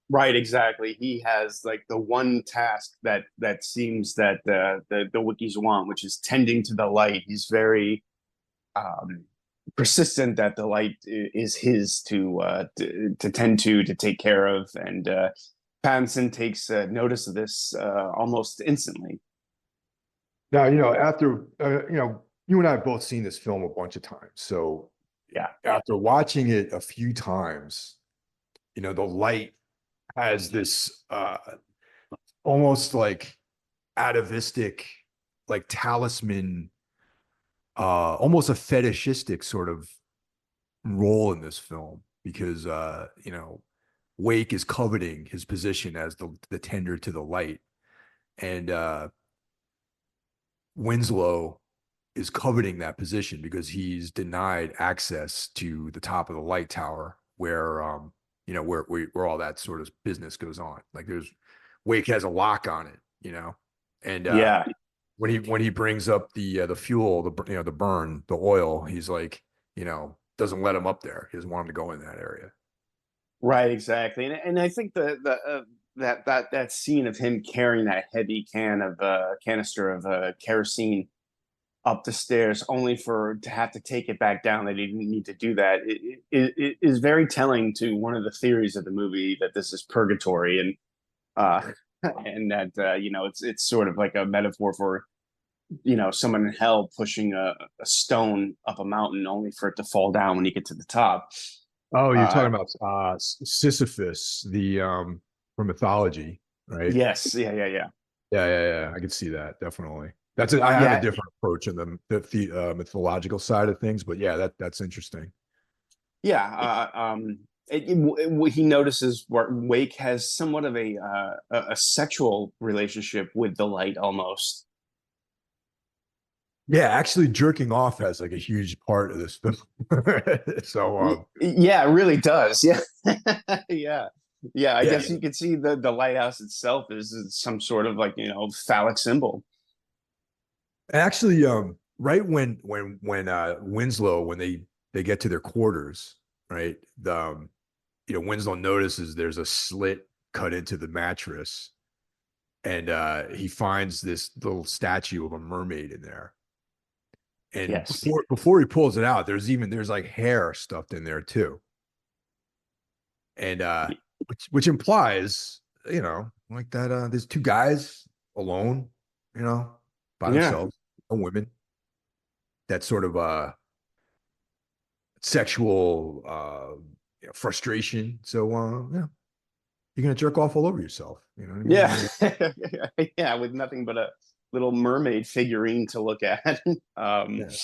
Right, exactly. He has like the one task that seems that the wikis want, which is tending to the light. He's very persistent that the light is his to tend to take care of, and Pattinson takes notice of this almost instantly. Now, after you and I have both seen this film a bunch of times, so yeah, after watching it a few times, the light has this almost like atavistic, like talisman, almost a fetishistic sort of role in this film, because Wake is coveting his position as the tender to the light, and Winslow is coveting that position because he's denied access to the top of the light tower where where all that sort of business goes on. Like Wake has a lock on it, and yeah. when he brings up the fuel, the burn, the oil, he's like, doesn't let him up there. He doesn't want him to go in that area. Right, exactly. And I think that scene of him carrying that heavy canister of kerosene up the stairs only to have to take it back down, that he didn't need to do that, it is very telling to one of the theories of the movie, that this is purgatory, and and that it's sort of like a metaphor for someone in hell pushing a stone up a mountain only for it to fall down when you get to the top. Oh, you're talking about Sisyphus, the from mythology, right? Yes, yeah. Yeah. I can see that, definitely. I have a different approach in the mythological side of things, but yeah, that's interesting. Yeah, he notices Wake has somewhat of a sexual relationship with the light, almost. Yeah, actually, jerking off has like a huge part of this film. So, yeah, it really does. Yeah, yeah. I guess you could see the lighthouse itself is some sort of like phallic symbol. Actually, right when Winslow, when they get to their quarters, right? Winslow notices there's a slit cut into the mattress, and he finds this little statue of a mermaid in there. And yes, before he pulls it out, there's like hair stuffed in there too. And which implies, like that there's two guys alone, by themselves, no women. That sort of sexual frustration. So yeah, you're gonna jerk off all over yourself. You know what I mean? Yeah. Yeah, with nothing but a little mermaid figurine to look at. But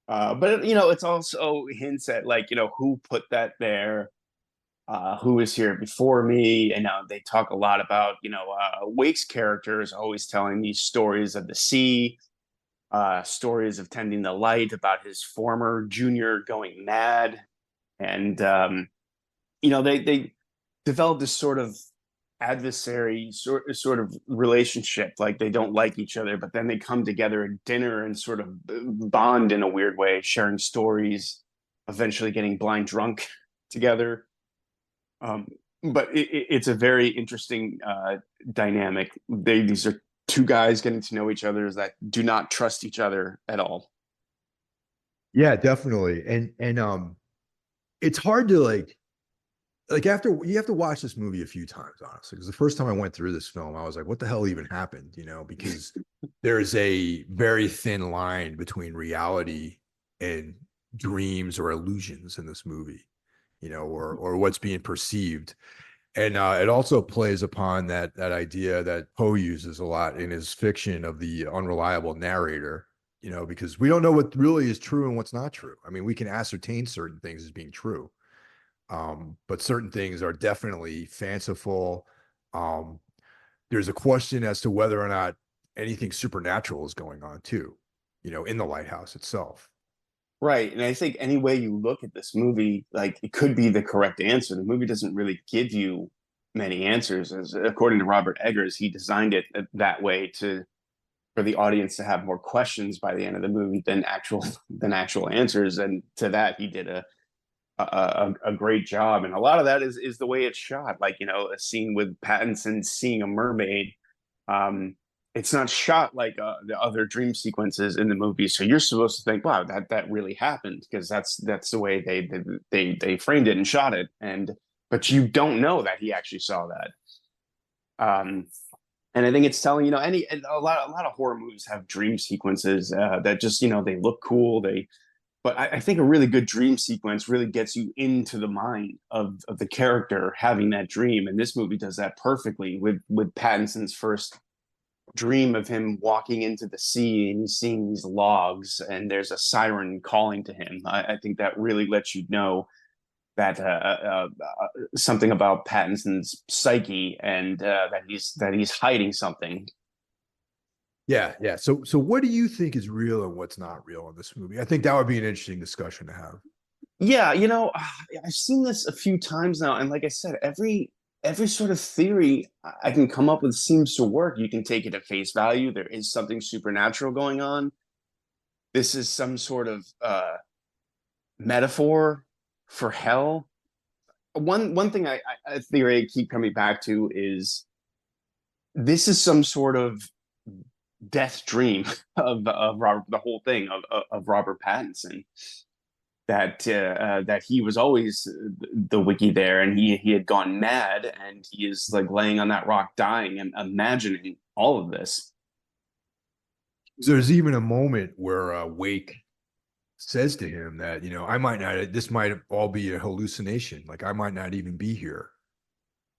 it's also hints at, like, who put that there, who was here before me. And they talk a lot about Wake's character is always telling these stories of the sea, stories of tending the light, about his former junior going mad. And they developed this sort of adversary sort of relationship. Like, they don't like each other, but then they come together at dinner and sort of bond in a weird way, sharing stories, eventually getting blind drunk together. But it's a very interesting dynamic. These are two guys getting to know each other that do not trust each other at all. Yeah, definitely. And it's hard to like after you have to watch this movie a few times, honestly, because the first time I went through this film, I was like, what the hell even happened? Because there's a very thin line between reality and dreams or illusions in this movie, or what's being perceived. And it also plays upon that idea that Poe uses a lot in his fiction of the unreliable narrator, because we don't know what really is true and what's not true. I mean, we can ascertain certain things as being true. But certain things are definitely fanciful. There's a question as to whether or not anything supernatural is going on too, in the lighthouse itself. Right. And I think any way you look at this movie, like, it could be the correct answer. The movie doesn't really give you many answers. As according to Robert Eggers, he designed it that way for the audience to have more questions by the end of the movie than actual answers. And to that, he did a great job. And a lot of that is the way it's shot. Like, a scene with Pattinson seeing a mermaid. It's not shot like the other dream sequences in the movie. So you're supposed to think, wow, that really happened, because that's the way they framed it and shot it. But you don't know that he actually saw that. And I think it's telling, a lot of horror movies have dream sequences that just, they look cool. But I think a really good dream sequence really gets you into the mind of the character having that dream. And this movie does that perfectly with Pattinson's first dream of him walking into the sea, and he's seeing these logs and there's a siren calling to him. I think that really lets you know that something about Pattinson's psyche, and that he's hiding something. Yeah. So what do you think is real and what's not real in this movie? I think that would be an interesting discussion to have. Yeah, I've seen this a few times now, and like I said, every every sort of theory I can come up with seems to work. You can take it at face value. There is something supernatural going on. This is some sort of metaphor for hell. One thing a theory I keep coming back to is this is some sort of death dream of Robert, the whole thing of Robert Pattinson. That he was always the wiki there, and he had gone mad, and he is like laying on that rock dying and imagining all of this. There's even a moment where Wake says to him that, I might not, this might all be a hallucination. Like I might not even be here.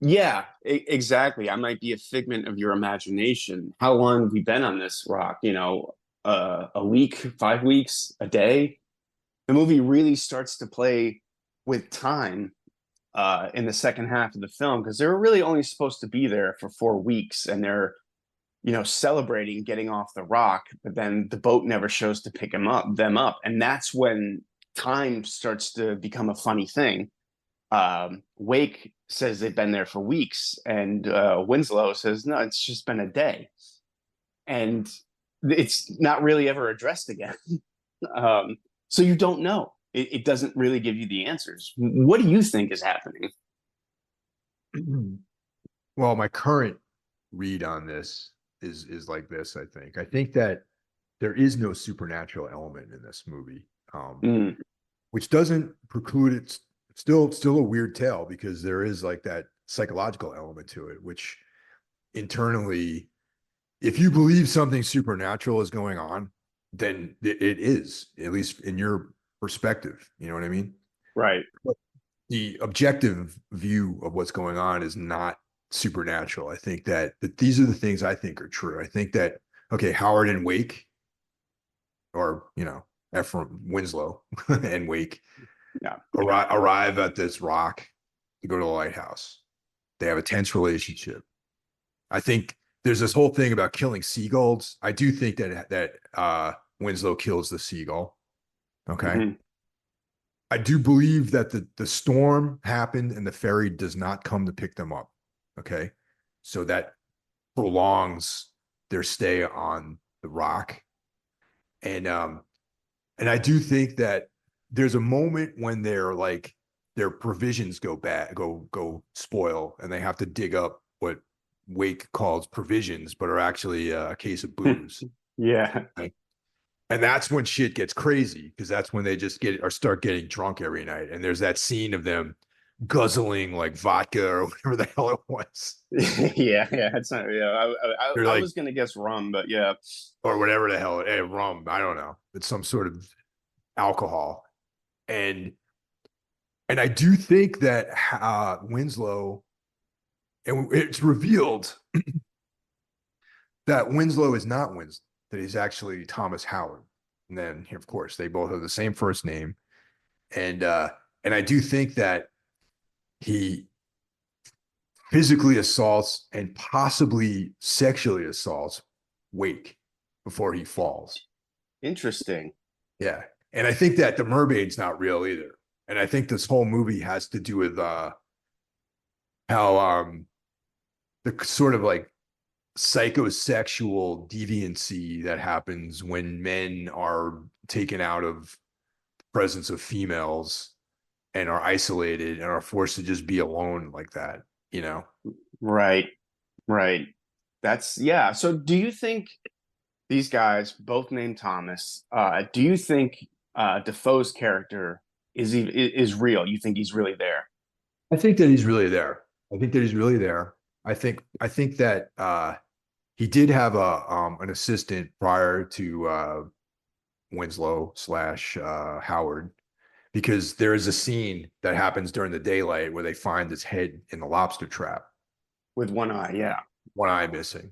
Yeah, exactly. I might be a figment of your imagination. How long have we been on this rock? A week, 5 weeks, a day? The movie really starts to play with time in the second half of the film, because they're really only supposed to be there for 4 weeks, and they're celebrating getting off the rock, but then the boat never shows to pick them up, and that's when time starts to become a funny thing. Wake says they've been there for weeks, and Winslow says no, it's just been a day, and it's not really ever addressed again. So you don't know. It doesn't really give you the answers. What do you think is happening? Well, my current read on this is like this. I think that there is no supernatural element in this movie, which doesn't preclude it's still a weird tale, because there is like that psychological element to it, which internally, if you believe something supernatural is going on, then it is, at least in your perspective. You know what I mean? Right. But the objective view of what's going on is not supernatural. I think that these are the things I think are true. I think that, okay, Howard and Wake, or, Ephraim Winslow and Wake, Yeah. arrive at this rock to go to the lighthouse. They have a tense relationship. I think there's this whole thing about killing seagulls. I do think that Winslow kills the seagull. Okay. Mm-hmm. I do believe that the storm happened and the ferry does not come to pick them up. Okay. So that prolongs their stay on the rock. And I do think that there's a moment when their provisions go bad, go spoil, and they have to dig up what Wake calls provisions, but are actually a case of booze. Yeah. Right? And that's when shit gets crazy, because that's when they just start getting drunk every night. And there's that scene of them guzzling like vodka or whatever the hell it was. Yeah, it's not. Yeah, I Like, was gonna guess rum, but yeah, or whatever the hell, rum. I don't know. It's some sort of alcohol, and I do think that Winslow, and it's revealed that Winslow is not Winslow, that he's actually Thomas Howard. And then, of course, they both have the same first name. And I do think that he physically assaults and possibly sexually assaults Wake before he falls. interesting. Yeah. And I think that the mermaid's not real either. And I think this whole movie has to do with how the sort of like psychosexual deviancy that happens when men are taken out of the presence of females and are isolated and are forced to just be alone like that, Right. That's yeah. So do you think these guys, both named Thomas, do you think Defoe's character is real? You think he's really there? I think that he's really there. I think that he did have an assistant prior to Winslow / Howard, because there is a scene that happens during the daylight where they find his head in the lobster trap With one eye, yeah. one eye missing,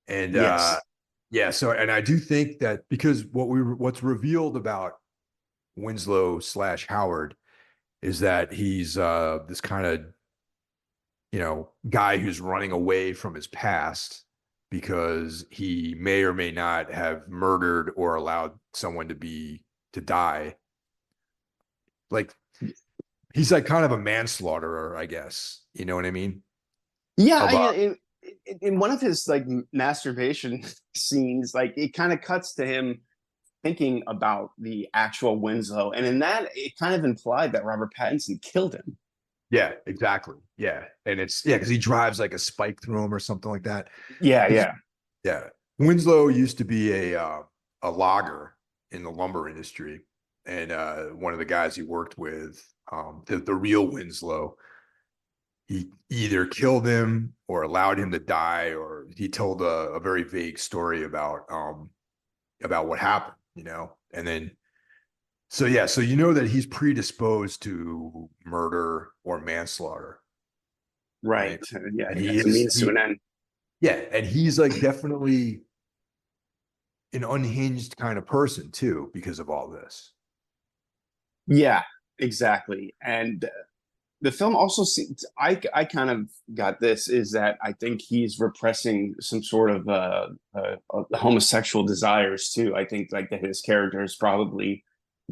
and Yes. yeah. So, and I do think that because what's revealed about Winslow / Howard is that he's this kind of guy who's running away from his past because he may or may not have murdered or allowed someone to die. Like, he's like kind of a manslaughterer, I guess, You know what I mean? Yeah, Of in one of his like masturbation scenes, like it kind of cuts to him thinking about the actual Winslow, and in that, it kind of implied that Robert Pattinson killed him. yeah, exactly. Yeah. And it's because he drives like a spike through him or something like that. Yeah, Because yeah. yeah. Winslow used to be a logger in the lumber industry. And one of the guys he worked with, the real Winslow, he either killed him or allowed him to die, or he told a very vague story about what happened, you know. And then so yeah, so you know that he's predisposed to murder or manslaughter, Right. right? Yeah, And it's a means to an end. yeah, and he's like definitely an unhinged kind of person too because of all this. Yeah, exactly. And the film also seems, I kind of got this, is that I think he's repressing some sort of homosexual desires too. I think like that his character is probably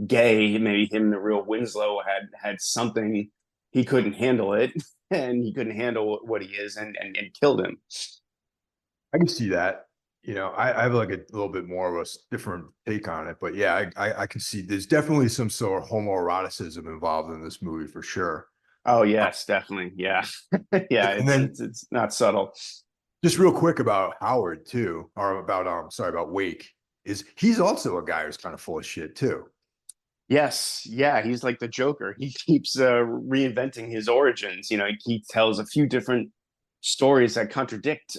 gay. Maybe him, the real Winslow, had something, he couldn't handle it, and he couldn't handle what he is, and killed him. I can see that. You know, I have like a little bit more of a different take on it, but yeah, I can see there's definitely some sort of homoeroticism involved in this movie for sure. Oh yes, definitely. Yeah. Yeah, And then it's not subtle. just real quick about Howard too, or about sorry, about Wake, is he's also a guy who's kind of full of shit too. Yes, yeah, he's like the Joker. He keeps reinventing his origins. You know, he tells a few different stories that contradict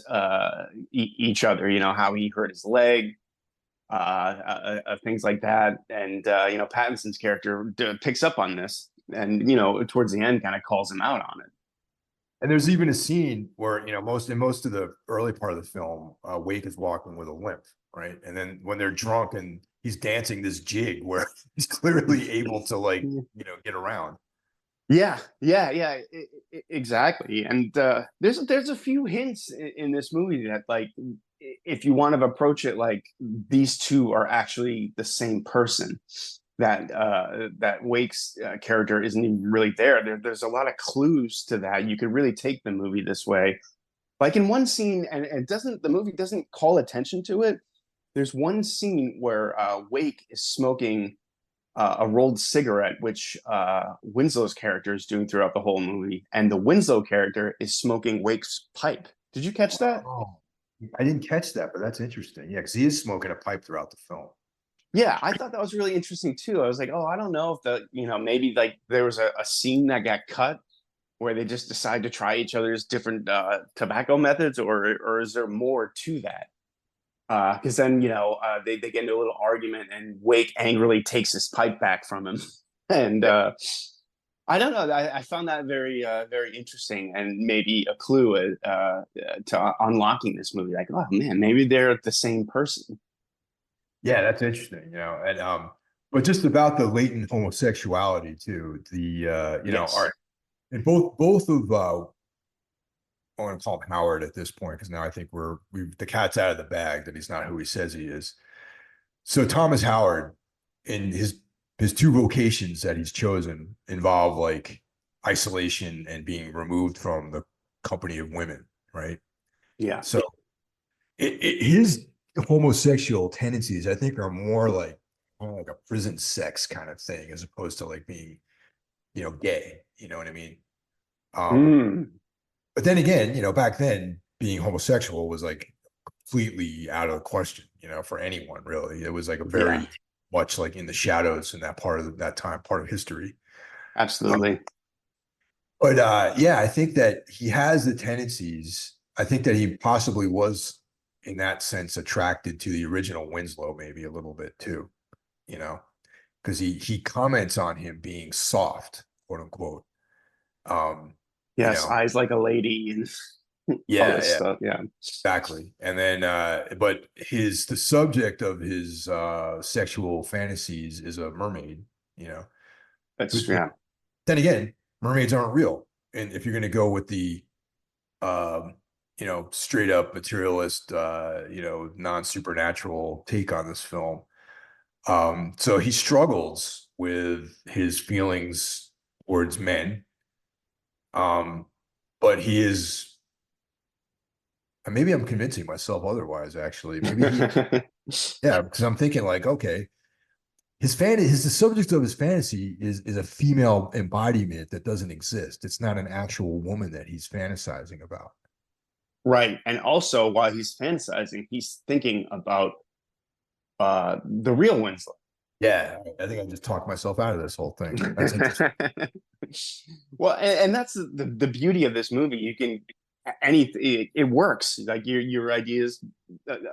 each other. You know, how he hurt his leg, things like that. And you know, Pattinson's character picks up on this, and you know, towards the end, kind of calls him out on it. And there's even a scene where, you know, most of the early part of the film, Wake is walking with a limp, right? And then when they're drunk and he's dancing this jig where he's clearly able to like, you know, get around. Yeah, yeah, yeah, exactly. And there's a few hints in this movie that like, if you want to approach it like these two are actually the same person, that Wake's character isn't even really there's a lot of clues to that. You could really take the movie this way. Like in one scene, and it doesn't the movie doesn't call attention to it. There's one scene where Wake is smoking a rolled cigarette, which Winslow's character is doing throughout the whole movie, and the Winslow character is smoking Wake's pipe. Did you catch that? Oh, I didn't catch that, but that's interesting. Yeah, because he is smoking a pipe throughout the film. Yeah, I thought that was really interesting too. I was like, oh, I don't know if maybe like there was a scene that got cut where they just decide to try each other's different tobacco methods, or is there more to that? Because then they get into a little argument, and Wake angrily takes his pipe back from him, and I don't know. I found that very interesting, and maybe a clue to unlocking this movie. Like, oh man, maybe they're the same person. Yeah, that's interesting, you know, and but just about the latent homosexuality too, you know, Yes. art and both of I want to call him Howard at this point because now I think the cat's out of the bag that he's not who he says he is. So Thomas Howard, in his two vocations that he's chosen, involve like isolation and being removed from the company of women, right? Yeah. So his homosexual tendencies, I think, are more like like a prison sex kind of thing, as opposed to like being, you know, gay. You know what I mean? Um, Mm. but then again, you know, back then being homosexual was like completely out of the question, you know, for anyone really. It was like a Yeah. very much like in the shadows in that part of that time, part of history. Absolutely. But yeah, I think that he has the tendencies. I think that he possibly was, in that sense, attracted to the original Winslow, maybe a little bit too, you know, because he comments on him being soft, quote unquote. You Yes. know, Eyes like a lady and all yeah, this yeah, stuff. Yeah. exactly. And then but the subject of his sexual fantasies is a mermaid, you know. That's But yeah. then again, mermaids aren't real. And if you're gonna go with the um, you know, straight up materialist, you know, non-supernatural take on this film. So he struggles with his feelings towards men. Um, but he is. And maybe I'm convincing myself otherwise. Actually, maybe yeah, because I'm thinking like, okay, the subject of his fantasy is a female embodiment that doesn't exist. It's not an actual woman that he's fantasizing about. Right. And also while he's fantasizing, he's thinking about the real Winslow. Yeah, I think I just talked myself out of this whole thing. That's interesting. Well, and that's the beauty of this movie. You can it works. Like your ideas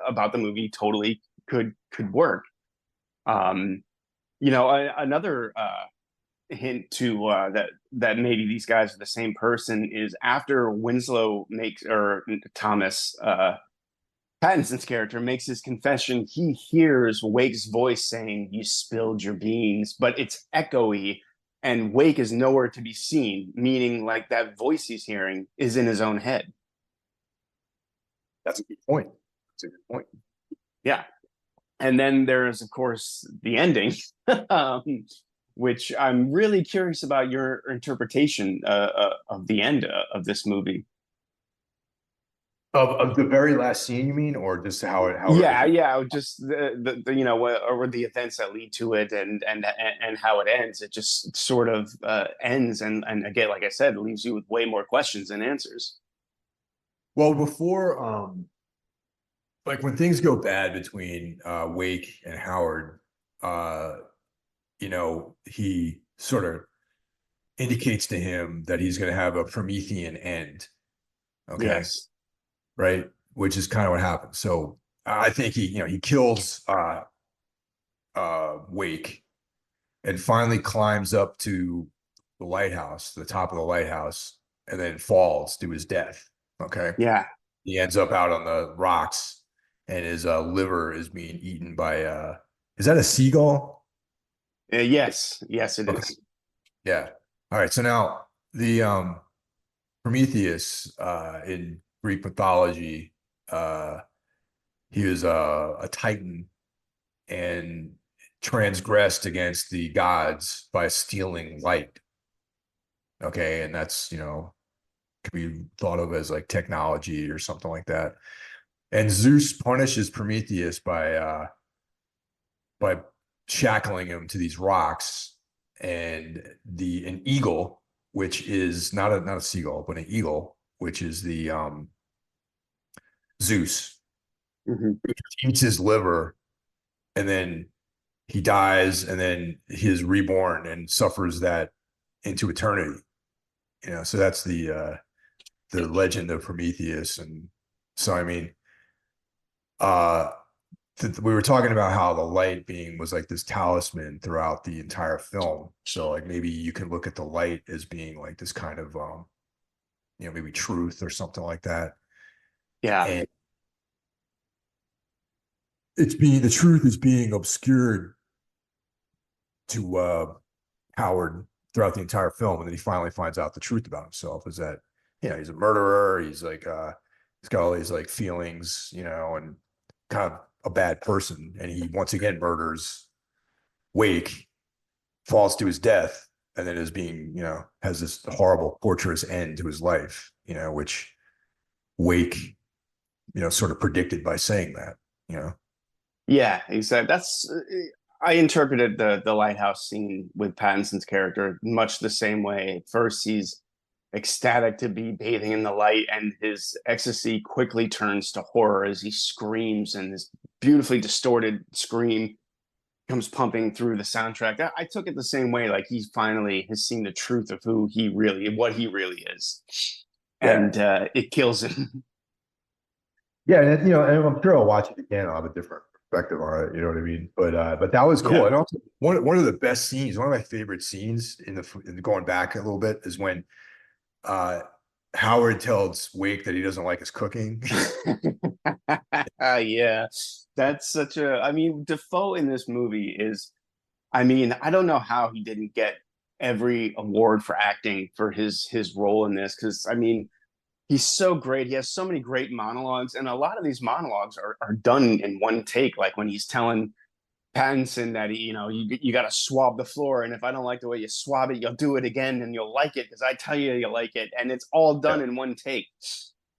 about the movie totally could work. Another hint to that maybe these guys are the same person is after Winslow makes, or Thomas Pattinson's character makes his confession, he hears Wake's voice saying, "You spilled your beans," but it's echoey, and Wake is nowhere to be seen, meaning like that voice he's hearing is in his own head. That's a good point. That's a good point. Yeah. And then there's, of course, the ending, which I'm really curious about your interpretation of the end of this movie. Of the very last scene, you mean, or just how it? Just the or the events that lead to it, and how it ends. It just sort of ends, and again, like I said, it leaves you with way more questions than answers. Well, before, like when things go bad between Wake and Howard, he sort of indicates to him that he's going to have a Promethean end. Okay. Yes. Right. Which is kind of what happens. So I think he kills Wake and finally climbs up to the lighthouse, the top of the lighthouse, and then falls to his death. Okay. Yeah. He ends up out on the rocks, and his liver is being eaten by is that a seagull? Yes, it is. Yeah. All right. So now the Prometheus in Greek mythology, he was a titan and transgressed against the gods by stealing light. Okay, and that's could be thought of as like technology or something like that. And Zeus punishes Prometheus by shackling him to these rocks, and an eagle, which is not a seagull, but an eagle, which is the Zeus, eats his liver, and then he dies, and then he is reborn and suffers that into eternity. So that's the legend of Prometheus. And so I mean, we were talking about how the light being was like this talisman throughout the entire film. So like maybe you can look at the light as being like this kind of maybe truth or something like that. Yeah. And the truth is being obscured to Howard throughout the entire film, and then he finally finds out the truth about himself is that he's a murderer. He's like he's got all these like feelings, and kind of a bad person, and he once again murders Wake, falls to his death, and then is being has this horrible torturous end to his life, which Wake sort of predicted by saying that. Yeah, exactly. I interpreted the lighthouse scene with Pattinson's character much the same way. At first, he's ecstatic to be bathing in the light, and his ecstasy quickly turns to horror as he screams, and this beautifully distorted scream comes pumping through the soundtrack. I took it the same way, like he finally has seen the truth of what he really is, and it kills him. Yeah, and I'm sure I'll watch it again. I'll have a different perspective on it. You know what I mean? But that was cool. Yeah. And also one of the best scenes, one of my favorite scenes in going back a little bit is when Howard tells Wake that he doesn't like his cooking. Yeah, that's such a. I mean, Defoe in this movie is. I mean, I don't know how he didn't get every award for acting for his role in this, because I mean, he's so great. He has so many great monologues, and a lot of these monologues are done in one take. Like when he's telling Pattinson that you got to swab the floor, and if I don't like the way you swab it, you'll do it again, and you'll like it because I tell you you like it, and it's all done in one take.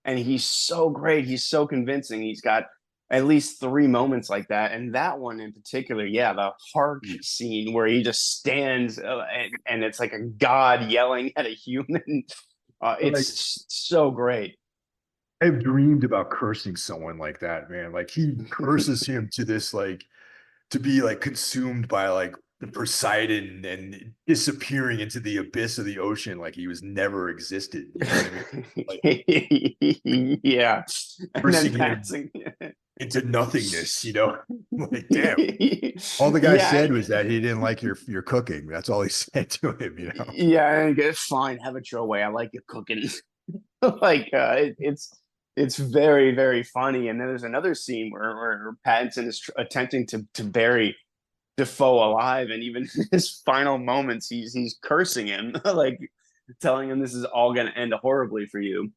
And he's so great. He's so convincing. He's got at least 3 moments like that, and that one in particular, yeah, the hark scene where he just stands and it's like a god yelling at a human. It's so great. I've dreamed about cursing someone like that, man. Like he curses him to this, like, to be like consumed by like the Poseidon and disappearing into the abyss of the ocean like he was never existed. You know what I mean? Like, Yeah. And then cursing him into nothingness, like, damn. All the guy said was that he didn't like your cooking. That's all he said to him, Yeah, and it's fine. Have it your way. I like your cooking. Like it's very, very funny. And then there's another scene where Pattinson is attempting to bury Defoe alive, and even in his final moments, he's cursing him, like telling him this is all going to end horribly for you.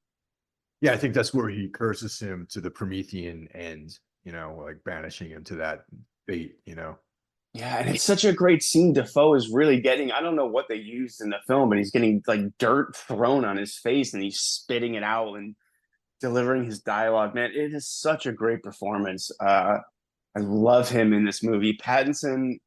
Yeah, I think that's where he curses him to the Promethean end, like banishing him to that fate. Yeah, and it's such a great scene. Defoe is really getting, I don't know what they used in the film, but he's getting like dirt thrown on his face and he's spitting it out and delivering his dialogue. Man, it is such a great performance. I love him in this movie. Pattinson,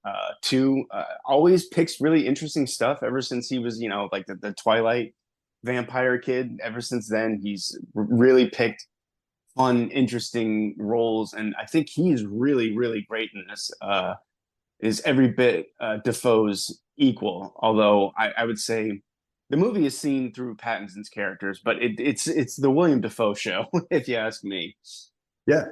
too, always picks really interesting stuff ever since he was, like the Twilight vampire kid. Ever since then, he's really picked fun, interesting roles. And I think he's really, really great in this. Is every bit Defoe's equal. Although I would say the movie is seen through Pattinson's characters, but it's the William Defoe show, if you ask me. Yeah,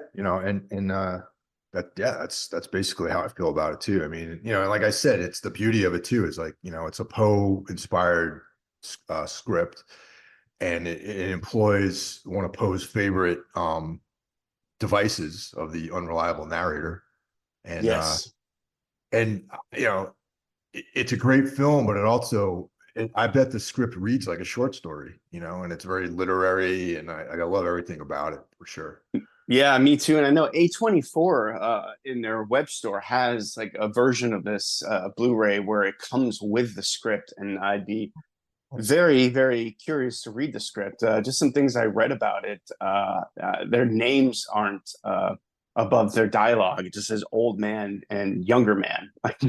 that's basically how I feel about it too. I mean, like I said, it's the beauty of it too. Is like, it's a Poe inspired script, and it employs one of Poe's favorite devices of the unreliable narrator. And Yes. It's a great film, but I bet the script reads like a short story, and it's very literary, and I love everything about it for sure. Yeah, me too. And I know A24 in their web store has like a version of this Blu-ray where it comes with the script, and I'd be very, very curious to read the script. Just some things I read about it. Their names aren't above their dialogue. It just says old man and younger man. Like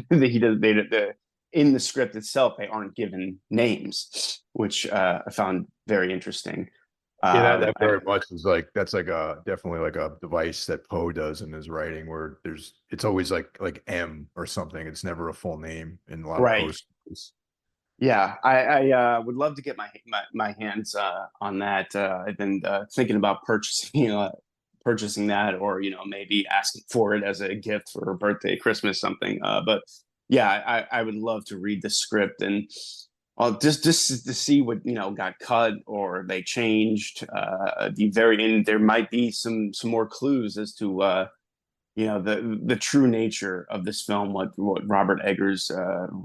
in the script itself, they aren't given names, which I found very interesting. Yeah, that very much is like, that's like definitely like a device that Poe does in his writing, where it's always like M or something. It's never a full name in a lot of Poe stories. Yeah, I would love to get my hands on that. I've been thinking about purchasing that, or maybe asking for it as a gift for a birthday, Christmas, something. But yeah, I would love to read the script and just to see what got cut or they changed. The very end, there might be some more clues as to the true nature of this film, what Robert Eggers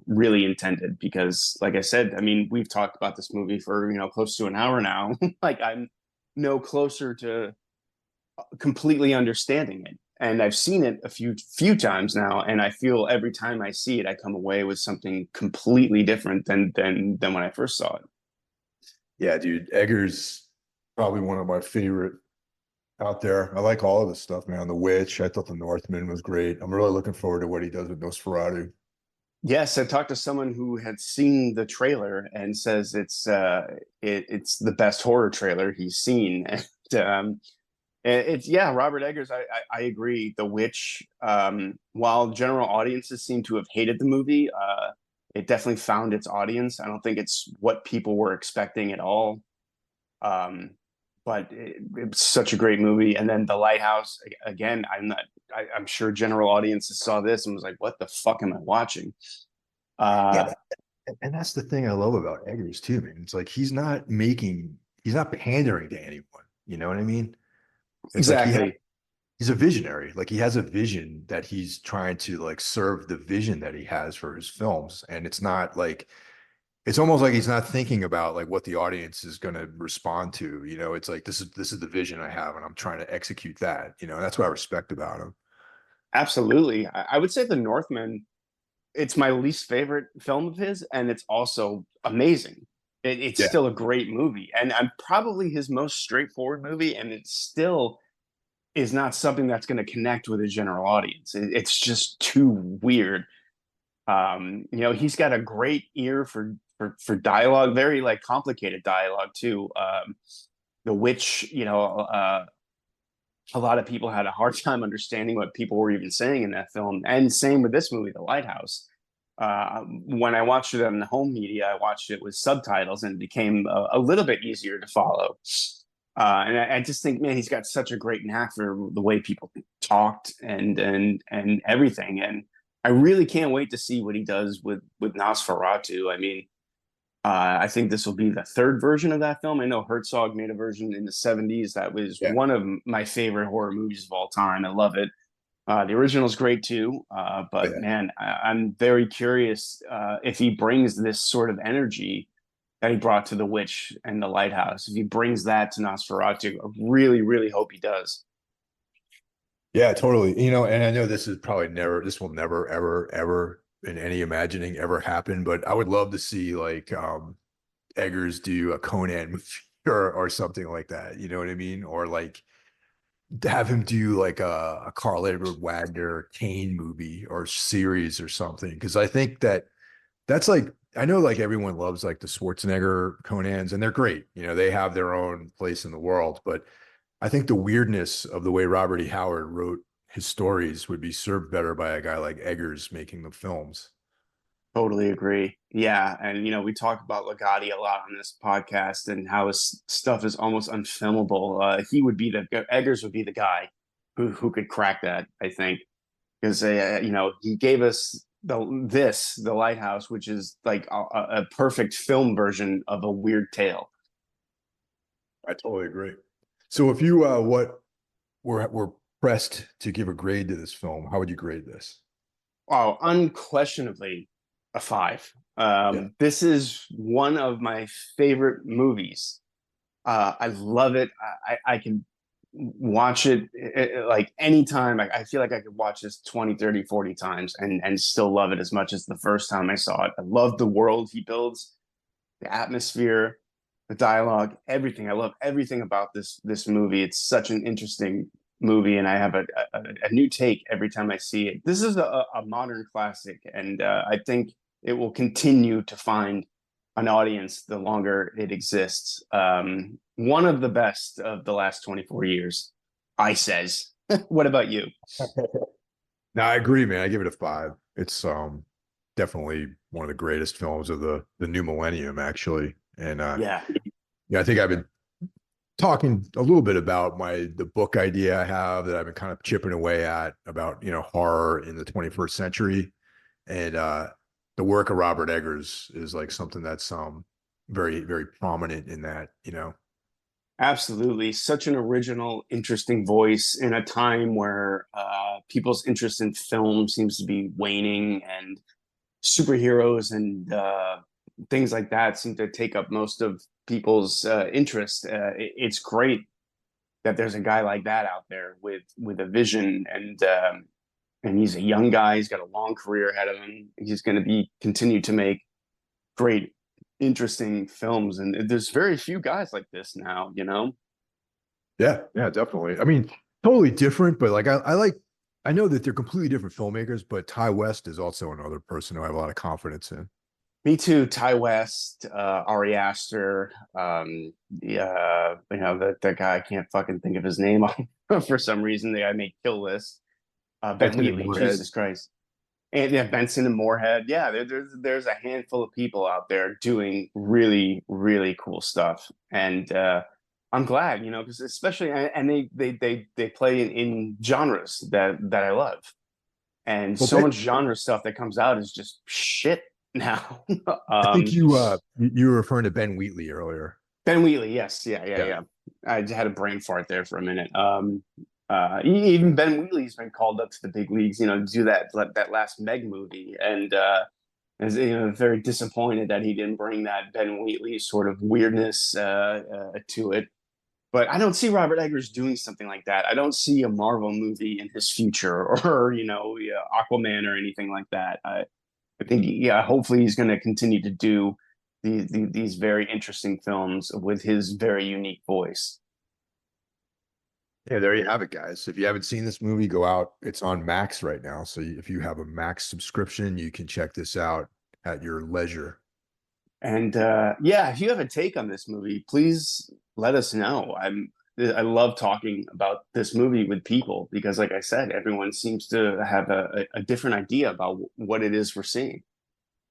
really intended. Because, like I said, I mean, we've talked about this movie for close to an hour now. Like, I'm no closer to completely understanding it, and I've seen it a few times now, and I feel every time I see it, I come away with something completely different than when I first saw it. Yeah, dude, Eggers probably one of my favorite out there. I like all of his stuff, man. The Witch, I thought The Northman was great. I'm really looking forward to what he does with Nosferatu. Yes, I talked to someone who had seen the trailer and says it's the best horror trailer he's seen. And it's Robert Eggers. I agree. The Witch, while general audiences seem to have hated the movie, it definitely found its audience. I don't think it's what people were expecting at all. But it's such a great movie. And then The Lighthouse, again, I'm sure general audiences saw this and was like, what the fuck am I watching? And that's the thing I love about Eggers too, man. It's like he's not pandering to anyone. You know what I mean? It's exactly. Like he's a visionary. Like he has a vision that he's trying to like serve the vision that he has for his films. And it's not like, it's almost like he's not thinking about like what the audience is going to respond to. It's like, this is the vision I have, and I'm trying to execute that. That's what I respect about him. Absolutely. I would say The Northman, it's my least favorite film of his, and it's also amazing. It's Yeah. still a great movie, and I'm probably his most straightforward movie, and it still is not something that's going to connect with a general audience. It's just too weird. He's got a great ear for dialogue, very like complicated dialogue too. The witch, a lot of people had a hard time understanding what people were even saying in that film. And same with this movie, The Lighthouse. When I watched it on the home media, I watched it with subtitles, and it became a little bit easier to follow. And I just think, man, he's got such a great knack for the way people talked and everything. And I really can't wait to see what he does with Nosferatu. I mean, I think this will be the third version of that film. I know Herzog made a version in the 70s that was Yeah. one of my favorite horror movies of all time. I love it. The original is great too, but Yeah. man, I'm very curious if he brings this sort of energy that he brought to The Witch and The Lighthouse. If he brings that to Nosferatu, I really, really hope he does. Yeah, totally. And I know this will never, ever, ever in any imagining ever happen, but I would love to see like Eggers do a Conan movie or something like that. You know what I mean? Or like to have him do like a Carl Edward Wagner Kane movie or series or something. Because I think that's like I know like everyone loves like the Schwarzenegger Conans and they're great. They have their own place in the world, but I think the weirdness of the way Robert E. Howard wrote his stories would be served better by a guy like Eggers making the films. Totally agree. Yeah, and we talk about Ligotti a lot on this podcast and how his stuff is almost unfilmable. Eggers would be the guy who could crack that, I think, because he gave us the Lighthouse, which is like a perfect film version of a weird tale. I totally agree. So if you we're pressed to give a grade to this film, how would you grade this? Oh, unquestionably a five. Yeah. This is one of my favorite movies. I love it. I can watch it, like anytime. I feel like I could watch this 20, 30, 40 times and still love it as much as the first time I saw it. I love the world he builds, the atmosphere, the dialogue, everything. I love everything about this movie. It's such an interesting movie, and I have a new take every time I see it. This is a modern classic, and I think it will continue to find an audience the longer it exists. One of the best of the last 24 years, I says. What about you? No, I agree, man. I give it a five. It's definitely one of the greatest films of the new millennium, actually. And Yeah. yeah, I think I've been talking a little bit about the book idea I have that I've been kind of chipping away at about horror in the 21st century, and the work of Robert Eggers is like something that's very, very prominent in that. Absolutely. Such an original, interesting voice in a time where people's interest in film seems to be waning, and superheroes and things like that seem to take up most of people's interest. It's great that there's a guy like that out there with a vision, and he's a young guy. He's got a long career ahead of him. He's going to continue to make great, interesting films, and there's very few guys like this now. Yeah, yeah, definitely. I mean, totally different, but like I know that they're completely different filmmakers, but Ty West is also another person who I have a lot of confidence in. Me too. Ty West, Ari Aster, that guy, I can't fucking think of his name for some reason. The guy made Kill List. Ben Benson and Wheatley, Moorhead. Jesus Christ. And yeah, Benson and Moorhead. Yeah, there's a handful of people out there doing really, really cool stuff. And I'm glad, because especially, and they play in genres that I love. And Well, so much genre stuff that comes out is just shit now. I think you were referring to Ben Wheatley earlier. Ben Wheatley, yes, yeah. Yeah. I just had a brain fart there for a minute. Even Ben Wheatley's been called up to the big leagues, to do that last Meg movie, and is very disappointed that he didn't bring that Ben Wheatley sort of weirdness to it. But I don't see Robert Eggers doing something like that. I don't see a Marvel movie in his future, or Aquaman or anything like that. I think, hopefully he's going to continue to do these very interesting films with his very unique voice. Yeah, there you have it, guys. If you haven't seen this movie, go out. It's on Max right now. So if you have a Max subscription, you can check this out at your leisure. And if you have a take on this movie, please let us know. I love talking about this movie with people because, like I said, everyone seems to have a different idea about what it is we're seeing.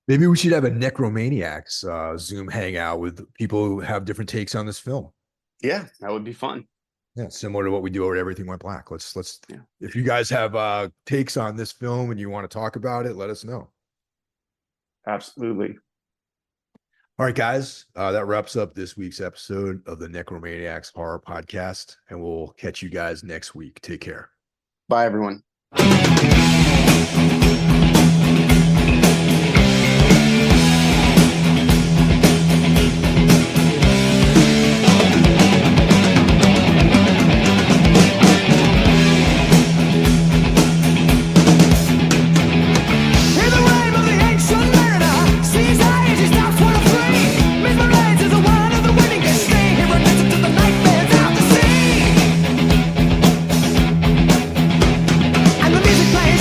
Maybe we should have a Necromaniacs Zoom hangout with people who have different takes on this film. Yeah, that would be fun. Yeah, similar to what we do over Everything Went Black. Let's Yeah. If you guys have takes on this film and you want to talk about it, let us know. Absolutely. All right, guys, that wraps up this week's episode of the Necromaniacs Horror Podcast, and we'll catch you guys next week. Take care. Bye, everyone. And the music plays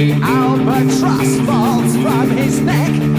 The albatross falls from his neck.